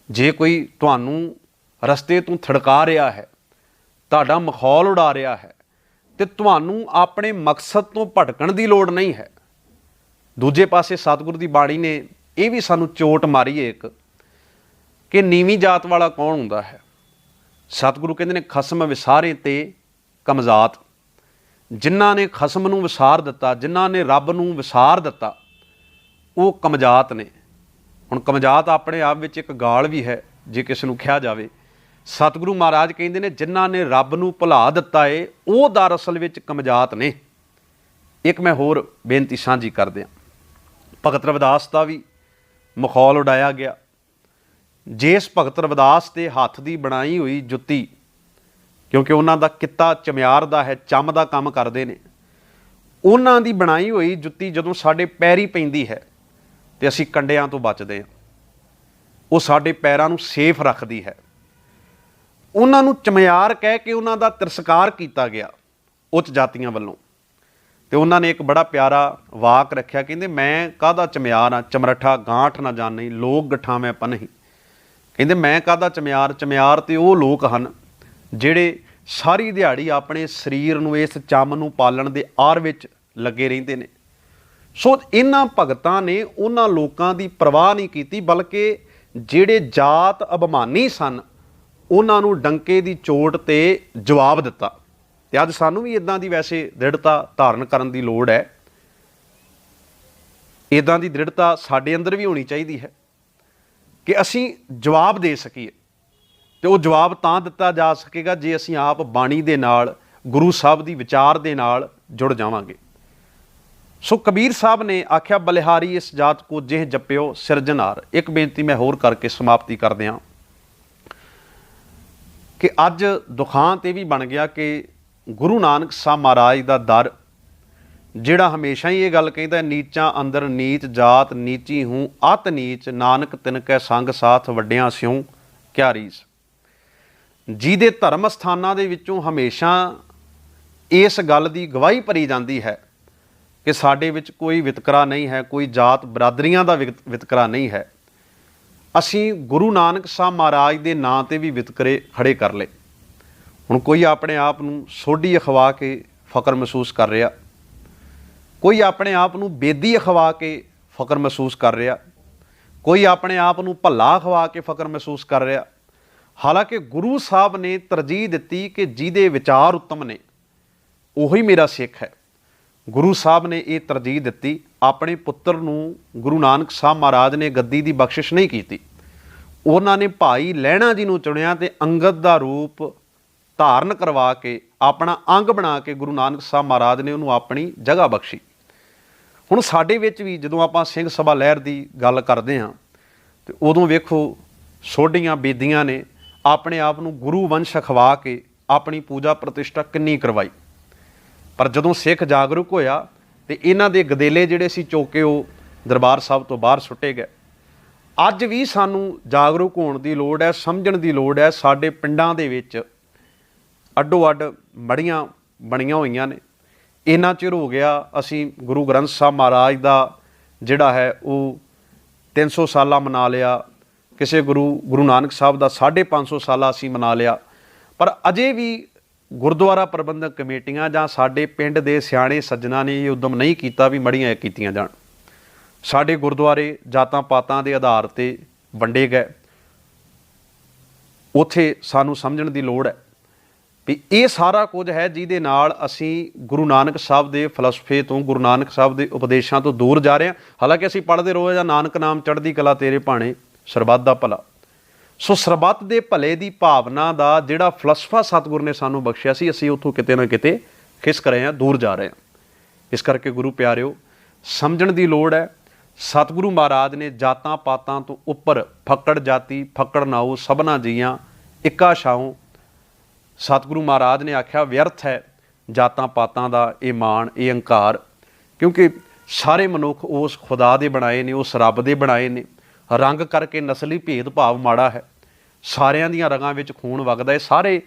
ਜੇ ਕੋਈ ਤੁਹਾਨੂੰ ਰਸਤੇ ਤੋਂ ਥੜਕਾ ਰਿਹਾ ਹੈ, ਤੁਹਾਡਾ ਮਖੌਲ ਉਡਾ ਰਿਹਾ ਹੈ, ਤੇ ਤੁਹਾਨੂੰ ਆਪਣੇ ਮਕਸਦ ਤੋਂ ਭਟਕਣ ਦੀ ਲੋੜ ਨਹੀਂ ਹੈ। ਦੂਜੇ ਪਾਸੇ ਸਤਿਗੁਰੂ ਦੀ ਬਾਣੀ ਨੇ ਇਹ ਵੀ ਸਾਨੂੰ ਚੋਟ ਮਾਰੀ ਹੈ ਇੱਕ, ਕਿ ਨੀਵੀਂ ਜਾਤ ਵਾਲਾ ਕੌਣ ਹੁੰਦਾ ਹੈ। ਸਤਿਗੁਰੂ ਕਹਿੰਦੇ ਨੇ, ਖਸਮ ਵਿਸਾਰੇ ਤੇ ਕਮਜ਼ਾਤ। ਜਿਨ੍ਹਾਂ ਨੇ ਖਸਮ ਨੂੰ ਵਿਸਾਰ ਦਿੱਤਾ, ਜਿਨ੍ਹਾਂ ਨੇ ਰੱਬ ਨੂੰ ਵਿਸਾਰ ਦਿੱਤਾ, ਉਹ ਕਮਜ਼ਾਤ ਨੇ। ਹੁਣ ਕਮਜ਼ਾਤ ਆਪਣੇ ਆਪ ਵਿੱਚ ਇੱਕ ਗਾਲ ਵੀ ਹੈ ਜੇ ਕਿਸੇ ਨੂੰ ਕਿਹਾ ਜਾਵੇ। ਸਤਿਗੁਰੂ ਮਹਾਰਾਜ ਕਹਿੰਦੇ ਨੇ, ਜਿਨ੍ਹਾਂ ਨੇ ਰੱਬ ਨੂੰ ਭੁਲਾ ਦਿੱਤਾ ਏ, ਉਹ ਦਰਅਸਲ ਵਿੱਚ ਕਮਜ਼ਾਤ ਨੇ। ਇੱਕ ਮੈਂ ਹੋਰ ਬੇਨਤੀ ਸਾਂਝੀ ਕਰਦੇ ਹਾਂ। ਭਗਤ ਰਵਿਦਾਸ ਦਾ ਵੀ ਮਖੌਲ ਉਡਾਇਆ ਗਿਆ। ਜਿਸ ਭਗਤ ਰਵਿਦਾਸ ਦੇ ਹੱਥ ਦੀ ਬਣਾਈ ਹੋਈ ਜੁੱਤੀ, ਕਿਉਂਕਿ ਉਹਨਾਂ ਦਾ ਕਿੱਤਾ ਚਮਿਆਰ ਦਾ ਹੈ, ਚੰਮ ਦਾ ਕੰਮ ਕਰਦੇ ਨੇ, ਉਹਨਾਂ ਦੀ ਬਣਾਈ ਹੋਈ ਜੁੱਤੀ ਜਦੋਂ ਸਾਡੇ ਪੈਰੀ ਪੈਂਦੀ ਹੈ ਤੇ ਅਸੀਂ ਕੰਡਿਆਂ ਤੋਂ ਬਚਦੇ ਹਾਂ। ਉਹ ਸਾਡੇ ਪੈਰਾਂ ਨੂੰ ਸੇਫ ਰੱਖਦੀ ਹੈ। ਉਹਨਾਂ ਨੂੰ ਚਮਿਆਰ ਕਹਿ ਕੇ ਉਹਨਾਂ ਦਾ ਤਿਰਸਕਾਰ ਕੀਤਾ ਗਿਆ ਉੱਚ ਜਾਤੀਆਂ ਵੱਲੋਂ। ਤੇ ਉਹਨਾਂ ਨੇ ਇੱਕ ਬੜਾ ਪਿਆਰਾ ਵਾਕ ਰੱਖਿਆ, ਕਹਿੰਦੇ, ਮੈਂ ਕਾਹਦਾ ਚਮਿਆਰ ਹਾਂ, ਚਮਰਠਾ ਗਾਂਠ ਨਾ ਜਾਣੀ, ਲੋਕ ਗਠਾਂ ਮੈਂ ਪਨਹੀ। ਕਹਿੰਦੇ ਮੈਂ ਕਾਹਦਾ ਚਮਿਆਰ, ਚਮਿਆਰ ਤੇ ਉਹ ਲੋਕ ਹਨ ਜਿਹੜੇ ਸਾਰੀ ਦਿਹਾੜੀ ਆਪਣੇ ਸਰੀਰ ਨੂੰ, ਇਸ ਚੰਮ ਨੂੰ ਪਾਲਣ ਦੇ ਆਰ ਵਿੱਚ ਲੱਗੇ ਰਹਿੰਦੇ ਨੇ। ਸੋ ਇਹਨਾਂ ਭਗਤਾਂ ਨੇ ਉਹਨਾਂ ਲੋਕਾਂ ਦੀ ਪਰਵਾਹ ਨਹੀਂ ਕੀਤੀ, ਬਲਕਿ ਜਿਹੜੇ ਜਾਤ ਅਭਿਮਾਨੀ ਸਨ ਉਹਨਾਂ ਨੂੰ ਡੰਕੇ ਦੀ ਚੋਟ 'ਤੇ ਜਵਾਬ ਦਿੱਤਾ। ਤੇ ਅੱਜ ਸਾਨੂੰ ਵੀ ਇਦਾਂ ਦੀ ਵੈਸੇ ਦ੍ਰਿੜਤਾ ਧਾਰਨ ਕਰਨ ਦੀ ਲੋੜ ਹੈ। ਇਦਾਂ ਦੀ ਦ੍ਰਿੜਤਾ ਸਾਡੇ ਅੰਦਰ ਵੀ ਹੋਣੀ ਚਾਹੀਦੀ ਹੈ ਕਿ ਅਸੀਂ ਜਵਾਬ ਦੇ ਸਕੀਏ। ਤੇ ਉਹ ਜਵਾਬ ਤਾਂ ਦਿੱਤਾ ਜਾ ਸਕੇਗਾ ਜੇ ਅਸੀਂ ਆਪ ਬਾਣੀ ਦੇ ਨਾਲ, ਗੁਰੂ ਸਾਹਿਬ ਦੀ ਵਿਚਾਰ ਦੇ ਨਾਲ ਜੁੜ ਜਾਵਾਂਗੇ। ਸੋ ਕਬੀਰ ਸਾਹਿਬ ਨੇ ਆਖਿਆ, ਬਲਿਹਾਰੀ ਇਸ ਜਾਤ ਕੋ ਜਿਹ ਜਪਿਓ ਸਿਰਜਣਹਾਰ। ਇੱਕ ਬੇਨਤੀ ਮੈਂ ਹੋਰ ਕਰਕੇ ਸਮਾਪਤੀ ਕਰਦੇ ਹਾਂ ਕਿ ਅੱਜ ਦੁਖਾਂਤ ਇਹ ਵੀ ਬਣ ਗਿਆ ਕਿ ਗੁਰੂ ਨਾਨਕ ਸਾਹਿਬ ਮਹਾਰਾਜ ਦਾ ਦਰ, ਜਿਹੜਾ ਹਮੇਸ਼ਾ ਹੀ ਇਹ ਗੱਲ ਕਹਿੰਦਾ, ਨੀਚਾਂ ਅੰਦਰ ਨੀਚ ਜਾਤ ਨੀਚੀ ਹੂੰ ਅਤ ਨੀਚ, ਨਾਨਕ ਤਿਨਕੈ ਸੰਗ ਸਾਥ ਵੱਡਿਆਂ ਸਿਉ ਕਿਆ ਰੀਸ। ਜਿਹਦੇ ਧਰਮ ਸਥਾਨਾਂ ਦੇ ਵਿੱਚੋਂ ਹਮੇਸ਼ਾ ਇਸ ਗੱਲ ਦੀ ਗਵਾਹੀ ਭਰੀ ਜਾਂਦੀ ਹੈ ਕਿ ਸਾਡੇ ਵਿੱਚ ਕੋਈ ਵਿਤਕਰਾ ਨਹੀਂ ਹੈ, ਕੋਈ ਜਾਤ ਬਰਾਦਰੀਆਂ ਦਾ ਵਿਤਕਰਾ ਨਹੀਂ ਹੈ। ਅਸੀਂ ਗੁਰੂ ਨਾਨਕ ਸਾਹਿਬ ਮਹਾਰਾਜ ਦੇ ਨਾਂ 'ਤੇ ਵੀ ਵਿਤਕਰੇ ਖੜੇ ਕਰ ਲਏ। ਹੁਣ ਕੋਈ ਆਪਣੇ ਆਪ ਨੂੰ ਸੋਢੀ ਅਖਵਾ ਕੇ ਫਕਰ ਮਹਿਸੂਸ ਕਰ ਰਿਹਾ, ਕੋਈ ਆਪਣੇ ਆਪ ਨੂੰ ਬੇਦੀ ਅਖਵਾ ਕੇ ਫਕਰ ਮਹਿਸੂਸ ਕਰ ਰਿਹਾ, ਕੋਈ ਆਪਣੇ ਆਪ ਨੂੰ ਭੱਲਾ ਅਖਵਾ ਕੇ ਫਕਰ ਮਹਿਸੂਸ ਕਰ ਰਿਹਾ। ਹਾਲਾਂਕਿ ਗੁਰੂ ਸਾਹਿਬ ਨੇ ਤਰਜੀਹ ਦਿੱਤੀ ਕਿ ਜਿਹਦੇ ਵਿਚਾਰ ਉੱਤਮ ਨੇ ਉਹੀ ਮੇਰਾ ਸਿੱਖ ਹੈ। ਗੁਰੂ ਸਾਹਿਬ ਨੇ ਇਹ ਤਰਜੀਹ ਦਿੱਤੀ। ਆਪਣੇ ਪੁੱਤਰ ਨੂੰ ਗੁਰੂ ਨਾਨਕ ਸਾਹਿਬ ਮਹਾਰਾਜ ਨੇ ਗੱਦੀ ਦੀ ਬਖਸ਼ਿਸ਼ ਨਹੀਂ ਕੀਤੀ। ਉਹਨਾਂ ਨੇ ਭਾਈ ਲਹਿਣਾ ਜੀ ਨੂੰ ਚੁਣਿਆ ਤੇ ਅੰਗਦ ਦਾ ਰੂਪ ਧਾਰਨ ਕਰਵਾ ਕੇ ਆਪਣਾ ਅੰਗ ਬਣਾ ਕੇ ਗੁਰੂ ਨਾਨਕ ਸਾਹਿਬ ਮਹਾਰਾਜ ਨੇ ਉਹਨੂੰ ਆਪਣੀ ਜਗ੍ਹਾ ਬਖਸ਼ੀ। ਹੁਣ ਸਾਡੇ ਵਿੱਚ ਵੀ ਜਦੋਂ ਆਪਾਂ ਸਿੰਘ ਸਭਾ ਲਹਿਰ ਦੀ ਗੱਲ ਕਰਦੇ ਹਾਂ ਤੇ ਉਦੋਂ ਵੇਖੋ ਸੋਢੀਆਂ ਬੇਦੀਆਂ ਨੇ ਆਪਣੇ ਆਪ ਨੂੰ ਗੁਰੂ ਵੰਸ਼ ਅਖਵਾ ਕੇ ਆਪਣੀ ਪੂਜਾ ਪ੍ਰਤਿਸ਼ਠਾ ਕਿੰਨੀ ਕਰਵਾਈ। ਪਰ ਜਦੋਂ ਸਿੱਖ ਜਾਗਰੂਕ ਹੋਇਆ ਤੇ ਇਹਨਾਂ ਦੇ ਗਦੇਲੇ ਜਿਹੜੇ ਸੀ ਚੌਕੇ ਉਹ ਦਰਬਾਰ ਸਾਹਿਬ ਤੋਂ ਬਾਹਰ ਸੁੱਟੇ ਗਏ। ਅੱਜ ਵੀ ਸਾਨੂੰ ਜਾਗਰੂਕ ਹੋਣ ਦੀ ਲੋੜ ਹੈ, ਸਮਝਣ ਦੀ ਲੋੜ ਹੈ। ਸਾਡੇ ਪਿੰਡਾਂ ਦੇ ਵਿੱਚ ਅੱਡੋ ਅੱਡ ਮੜੀਆਂ ਬਣੀਆਂ ਹੋਈਆਂ ਨੇ। ਇੰਨਾ ਚਿਰ ਹੋ ਗਿਆ ਅਸੀਂ ਗੁਰੂ ਗ੍ਰੰਥ ਸਾਹਿਬ ਮਹਾਰਾਜ ਦਾ ਜਿਹੜਾ ਹੈ ਉਹ 300 ਸਾਲਾ ਮਨਾ ਲਿਆ, ਕਿਸੇ ਗੁਰੂ ਨਾਨਕ ਸਾਹਿਬ ਦਾ 550 ਸਾਲਾ ਅਸੀਂ ਮਨਾ ਲਿਆ। ਪਰ ਅਜੇ ਵੀ ਗੁਰਦੁਆਰਾ ਪ੍ਰਬੰਧਕ ਕਮੇਟੀਆਂ ਜਾਂ ਸਾਡੇ ਪਿੰਡ ਦੇ ਸਿਆਣੇ ਸੱਜਣਾ ਨੇ ਇਹ ਉਦਮ ਨਹੀਂ ਕੀਤਾ ਵੀ ਮੜੀਆਂ ਕੀਤੀਆਂ ਜਾਣ। ਸਾਡੇ ਗੁਰਦੁਆਰੇ ਜਾਤਾਂ ਪਾਤਾਂ ਦੇ ਆਧਾਰ 'ਤੇ ਵੰਡੇ ਗਏ। ਉੱਥੇ ਸਾਨੂੰ ਸਮਝਣ ਦੀ ਲੋੜ ਹੈ ਵੀ ਇਹ ਸਾਰਾ ਕੁਝ ਹੈ ਜਿਹਦੇ ਨਾਲ ਅਸੀਂ ਗੁਰੂ ਨਾਨਕ ਸਾਹਿਬ ਦੇ ਫਲਸਫੇ ਤੋਂ, ਗੁਰੂ ਨਾਨਕ ਸਾਹਿਬ ਦੇ ਉਪਦੇਸ਼ਾਂ ਤੋਂ ਦੂਰ ਜਾ ਰਹੇ ਹਾਂ। ਹਾਲਾਂਕਿ ਅਸੀਂ ਪੜ੍ਹਦੇ ਰੋਜ਼ ਨਾਨਕ ਨਾਮ ਚੜ੍ਹਦੀ ਕਲਾ ਤੇਰੇ ਭਾਣੇ ਸਰਬੱਤ ਦਾ ਭਲਾ। ਸੋ ਸਰਬੱਤ ਦੇ ਭਲੇ ਦੀ ਭਾਵਨਾ ਦਾ ਜਿਹੜਾ ਫਲਸਫਾ ਸਤਿਗੁਰ ਨੇ ਸਾਨੂੰ ਬਖਸ਼ਿਆ ਸੀ, ਅਸੀਂ ਉੱਥੋਂ ਕਿਤੇ ਨਾ ਕਿਤੇ ਖਿਸਕ ਰਹੇ ਹਾਂ, ਦੂਰ ਜਾ ਰਹੇ ਹਾਂ। ਇਸ ਕਰਕੇ ਗੁਰੂ ਪਿਆਰਿਓ, ਸਮਝਣ ਦੀ ਲੋੜ ਹੈ। ਸਤਿਗੁਰੂ ਮਹਾਰਾਜ ਨੇ ਜਾਤਾਂ ਪਾਤਾਂ ਤੋਂ ਉੱਪਰ ਫੱਕੜ ਜਾਤੀ ਫੱਕੜ ਨਾਉ ਸਭਨਾ ਜੀਆਂ ਇੱਕਾ ਛਾਉ। ਸਤਿਗੁਰੂ ਮਹਾਰਾਜ ਨੇ ਆਖਿਆ ਵਿਅਰਥ ਹੈ ਜਾਤਾਂ ਪਾਤਾਂ ਦਾ ਇਹ ਮਾਣ, ਇਹ ਹੰਕਾਰ, ਕਿਉਂਕਿ ਸਾਰੇ ਮਨੁੱਖ ਉਸ ਖੁਦਾ ਦੇ ਬਣਾਏ ਨੇ, ਉਸ ਰੱਬ ਦੇ ਬਣਾਏ ਨੇ। ਰੰਗ ਕਰਕੇ ਨਸਲੀ ਭੇਦਭਾਵ ਮਾੜਾ ਹੈ। ਸਾਰਿਆਂ ਦੀਆਂ ਰਗਾਂ ਵਿੱਚ ਖੂਨ ਵਗਦਾ ਹੈ। ਸਾਰੇ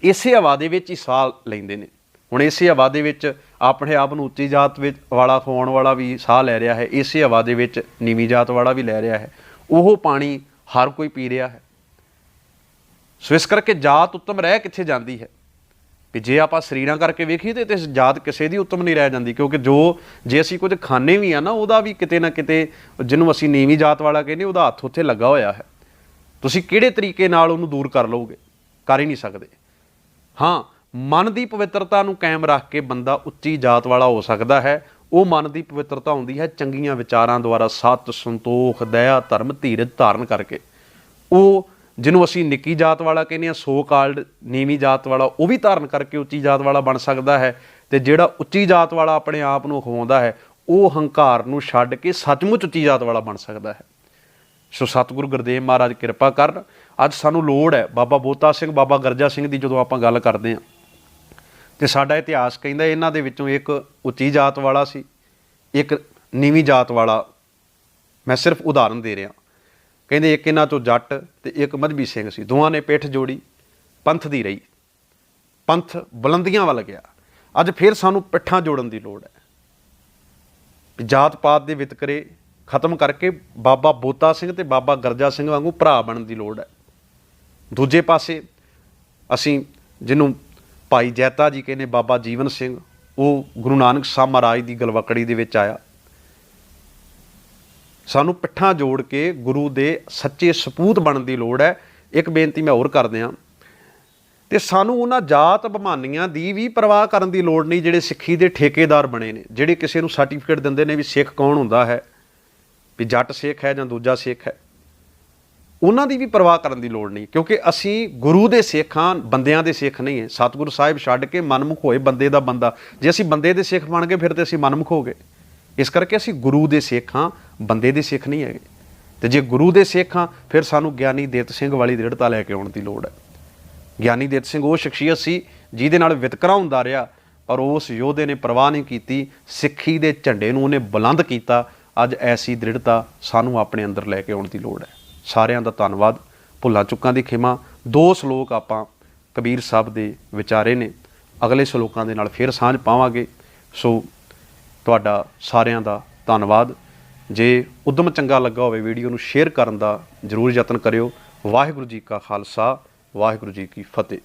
ਇਸੇ ਹਵਾ ਦੇ ਵਿੱਚ ਹੀ ਸਾਹ ਲੈਂਦੇ ਨੇ। ਹੁਣ ਇਸੇ ਹਵਾ ਦੇ ਵਿੱਚ ਆਪਣੇ ਆਪ ਨੂੰ ਉੱਚੀ ਜਾਤ ਵਿੱਚ ਵਾਲਾ ਖਵਾਉਣ ਵਾਲਾ ਵੀ ਸਾਹ ਲੈ ਰਿਹਾ ਹੈ, ਇਸੇ ਹਵਾ ਦੇ ਵਿੱਚ ਨੀਵੀਂ ਜਾਤ ਵਾਲਾ ਵੀ ਲੈ ਰਿਹਾ ਹੈ। ਉਹ ਪਾਣੀ ਹਰ ਕੋਈ ਪੀ ਰਿਹਾ ਹੈ। ਸੋ ਇਸ ਕਰਕੇ ਜਾਤ ਉੱਤਮ ਰਹਿ ਕਿੱਥੇ ਜਾਂਦੀ ਹੈ ਵੀ ਜੇ ਆਪਾਂ ਸਰੀਰਾਂ ਕਰਕੇ ਵੇਖੀਏ ਤੇ ਜਾਤ ਕਿਸੇ ਦੀ ਉੱਤਮ ਨਹੀਂ ਰਹਿ ਜਾਂਦੀ। ਕਿਉਂਕਿ ਜੇ ਅਸੀਂ ਕੁਝ ਖਾਂਦੇ ਵੀ ਆ ਨਾ, ਉਹਦਾ ਵੀ ਕਿਤੇ ਨਾ ਕਿਤੇ ਜਿਹਨੂੰ ਅਸੀਂ ਨੀਵੀਂ ਜਾਤ ਵਾਲਾ ਕਹਿੰਦੇ ਉਹਦਾ ਹੱਥ ਉੱਥੇ ਲੱਗਾ ਹੋਇਆ ਹੈ। ਤੁਸੀਂ ਕਿਹੜੇ ਤਰੀਕੇ ਨਾਲ ਉਹਨੂੰ ਦੂਰ ਕਰ ਲਓਗੇ? ਕਰ ਹੀ ਨਹੀਂ ਸਕਦੇ। ਹਾਂ, ਮਨ ਦੀ ਪਵਿੱਤਰਤਾ ਨੂੰ ਕਾਇਮ ਰੱਖ ਕੇ ਬੰਦਾ ਉੱਚੀ ਜਾਤ ਵਾਲਾ ਹੋ ਸਕਦਾ ਹੈ। ਉਹ ਮਨ ਦੀ ਪਵਿੱਤਰਤਾ ਹੁੰਦੀ ਹੈ ਚੰਗੀਆਂ ਵਿਚਾਰਾਂ ਦੁਆਰਾ, ਸੱਤ ਸੰਤੋਖ ਦਇਆ ਧਰਮ ਧੀਰਜ ਧਾਰਨ ਕਰਕੇ। ਉਹ ਜਿਹਨੂੰ ਅਸੀਂ ਨਿੱਕੀ ਜਾਤ ਵਾਲਾ ਕਹਿੰਦੇ ਹਾਂ, ਸੋ ਕਾਲਡ ਨੀਵੀਂ ਜਾਤ ਵਾਲਾ, ਉਹ ਵੀ ਧਾਰਨ ਕਰਕੇ ਉੱਚੀ ਜਾਤ ਵਾਲਾ ਬਣ ਸਕਦਾ ਹੈ। ਅਤੇ ਜਿਹੜਾ ਉੱਚੀ ਜਾਤ ਵਾਲਾ ਆਪਣੇ ਆਪ ਨੂੰ ਅਖਵਾਉਂਦਾ ਹੈ, ਉਹ ਹੰਕਾਰ ਨੂੰ ਛੱਡ ਕੇ ਸੱਚਮੁੱਚ ਉੱਚੀ ਜਾਤ ਵਾਲਾ ਬਣ ਸਕਦਾ ਹੈ। ਸੋ ਸਤਿਗੁਰੂ ਗੁਰਦੇਵ ਮਹਾਰਾਜ ਕਿਰਪਾ ਕਰਨ। ਅੱਜ ਸਾਨੂੰ ਲੋੜ ਹੈ ਬਾਬਾ ਬੋਤਾ ਸਿੰਘ, ਬਾਬਾ ਗਰਜਾ ਸਿੰਘ ਦੀ ਜਦੋਂ ਆਪਾਂ ਗੱਲ ਕਰਦੇ ਹਾਂ ਤੇ ਸਾਡਾ ਇਤਿਹਾਸ ਕਹਿੰਦਾ ਇਹਨਾਂ ਦੇ ਵਿੱਚੋਂ ਇੱਕ ਉੱਚੀ ਜਾਤ ਵਾਲਾ ਸੀ, ਇੱਕ ਨੀਵੀਂ ਜਾਤ ਵਾਲਾ। ਮੈਂ ਸਿਰਫ ਉਦਾਹਰਨ ਦੇ ਰਿਹਾ। ਕਹਿੰਦੇ ਇੱਕ ਇਹਨਾਂ ਤੋਂ ਜੱਟ ਤੇ ਇੱਕ ਮਜ਼੍ਹਬੀ ਸਿੰਘ ਸੀ। ਦੋਵਾਂ ਨੇ ਪਿੱਠ ਜੋੜੀ, ਪੰਥ ਦੀ ਰਹੀ, ਪੰਥ ਬੁਲੰਦੀਆਂ ਵੱਲ ਗਿਆ। ਅੱਜ ਫਿਰ ਸਾਨੂੰ ਪਿੱਠਾਂ ਜੋੜਨ ਦੀ ਲੋੜ ਹੈ। ਜਾਤ ਪਾਤ ਦੇ ਵਿਤਕਰੇ ਖਤਮ ਕਰਕੇ ਬਾਬਾ ਬੋਤਾ ਸਿੰਘ ਤੇ ਬਾਬਾ ਗਰਜਾ ਸਿੰਘ ਵਾਂਗੂ ਭਰਾ ਬਣਨ ਦੀ ਲੋੜ ਹੈ। ਦੂਜੇ ਪਾਸੇ ਅਸੀਂ ਜਿਹਨੂੰ ਭਾਈ ਜੈਤਾ ਜੀ ਕਹਿੰਦੇ, ਬਾਬਾ ਜੀਵਨ ਸਿੰਘ, ਉਹ ਗੁਰੂ ਨਾਨਕ ਸਾਹਿਬ ਮਹਾਰਾਜ ਦੀ ਗਲਵਕੜੀ ਦੇ ਵਿੱਚ ਆਇਆ। ਸਾਨੂੰ ਪਿੱਠਾਂ ਜੋੜ ਕੇ ਗੁਰੂ ਦੇ ਸੱਚੇ ਸਪੂਤ ਬਣਨ ਦੀ ਲੋੜ ਹੈ। ਇੱਕ ਬੇਨਤੀ ਮੈਂ ਹੋਰ ਕਰਦੇ ਹਾਂ ਤੇ ਸਾਨੂੰ ਉਹਨਾਂ ਜਾਤ ਬਹਾਨੀਆਂ ਦੀ ਵੀ ਪਰਵਾਹ ਕਰਨ ਦੀ ਲੋੜ ਨਹੀਂ ਜਿਹੜੇ ਸਿੱਖੀ ਦੇ ਠੇਕੇਦਾਰ ਬਣੇ ਨੇ, ਜਿਹੜੇ ਕਿਸੇ ਨੂੰ ਸਰਟੀਫਿਕੇਟ ਦਿੰਦੇ ਨੇ ਵੀ ਸਿੱਖ ਕੌਣ ਹੁੰਦਾ ਹੈ, ਵੀ ਜੱਟ ਸਿੱਖ ਹੈ ਜਾਂ ਦੂਜਾ ਸਿੱਖ ਹੈ। ਉਹਨਾਂ ਦੀ ਵੀ ਪਰਵਾਹ ਕਰਨ ਦੀ ਲੋੜ ਨਹੀਂ, ਕਿਉਂਕਿ ਅਸੀਂ ਗੁਰੂ ਦੇ ਸਿੱਖ ਹਾਂ, ਬੰਦਿਆਂ ਦੇ ਸਿੱਖ ਨਹੀਂ ਹੈ। ਸਤਿਗੁਰੂ ਸਾਹਿਬ ਛੱਡ ਕੇ ਮਨਮੁਖ ਹੋਏ ਬੰਦੇ ਦਾ ਬੰਦਾ। ਜੇ ਅਸੀਂ ਬੰਦੇ ਦੇ ਸਿੱਖ ਬਣ ਗਏ ਫਿਰ ਤੇ ਅਸੀਂ ਮਨਮੁਖ ਹੋ ਗਏ। ਇਸ ਕਰਕੇ ਅਸੀਂ ਗੁਰੂ ਦੇ ਸਿੱਖ ਹਾਂ, ਬੰਦੇ ਦੇ ਸਿੱਖ ਨਹੀਂ ਹੈਗੇ। ਤੇ ਜੇ ਗੁਰੂ ਦੇ ਸਿੱਖ ਹਾਂ ਫਿਰ ਸਾਨੂੰ ਗਿਆਨੀ ਦਿੱਤ ਸਿੰਘ ਵਾਲੀ ਦ੍ਰਿੜਤਾ ਲੈ ਕੇ ਆਉਣ ਦੀ ਲੋੜ ਹੈ। ਗਿਆਨੀ ਦਿੱਤ ਸਿੰਘ ਉਹ ਸ਼ਖਸੀਅਤ ਸੀ ਜਿਹਦੇ ਨਾਲ ਵਿਤਕਰਾ ਹੁੰਦਾ ਰਿਹਾ, ਪਰ ਉਸ ਯੋਧੇ ਨੇ ਪਰਵਾਹ ਨਹੀਂ ਕੀਤੀ, ਸਿੱਖੀ ਦੇ ਝੰਡੇ ਨੂੰ ਉਹਨੇ ਬੁਲੰਦ ਕੀਤਾ। ਅੱਜ ਐਸੀ ਦ੍ਰਿੜਤਾ ਸਾਨੂੰ ਆਪਣੇ ਅੰਦਰ ਲੈ ਕੇ ਆਉਣ ਦੀ ਲੋੜ ਹੈ। ਸਾਰਿਆਂ ਦਾ ਧੰਨਵਾਦ। ਭੁੱਲਾਂ ਚੁੱਕਾਂ ਦੀ ਖਿਮਾ। 2 ਸ਼ਲੋਕ ਆਪਾਂ ਕਬੀਰ ਸਾਹਿਬ ਦੇ ਵਿਚਾਰੇ ਨੇ, ਅਗਲੇ ਸ਼ਲੋਕਾਂ ਦੇ ਨਾਲ ਫਿਰ ਸਾਂਝ ਪਾਵਾਂਗੇ। ਸੋ ਤੁਹਾਡਾ ਸਾਰਿਆਂ ਦਾ ਧੰਨਵਾਦ। ਜੇ ਉਦਮ ਚੰਗਾ ਲੱਗਾ ਹੋਵੇ ਵੀਡੀਓ ਨੂੰ ਸ਼ੇਅਰ ਕਰਨ ਦਾ ਜ਼ਰੂਰ ਯਤਨ ਕਰਿਓ। ਵਾਹਿਗੁਰੂ ਜੀ ਕਾ ਖਾਲਸਾ, ਵਾਹਿਗੁਰੂ ਜੀ ਕੀ ਫਤਿਹ।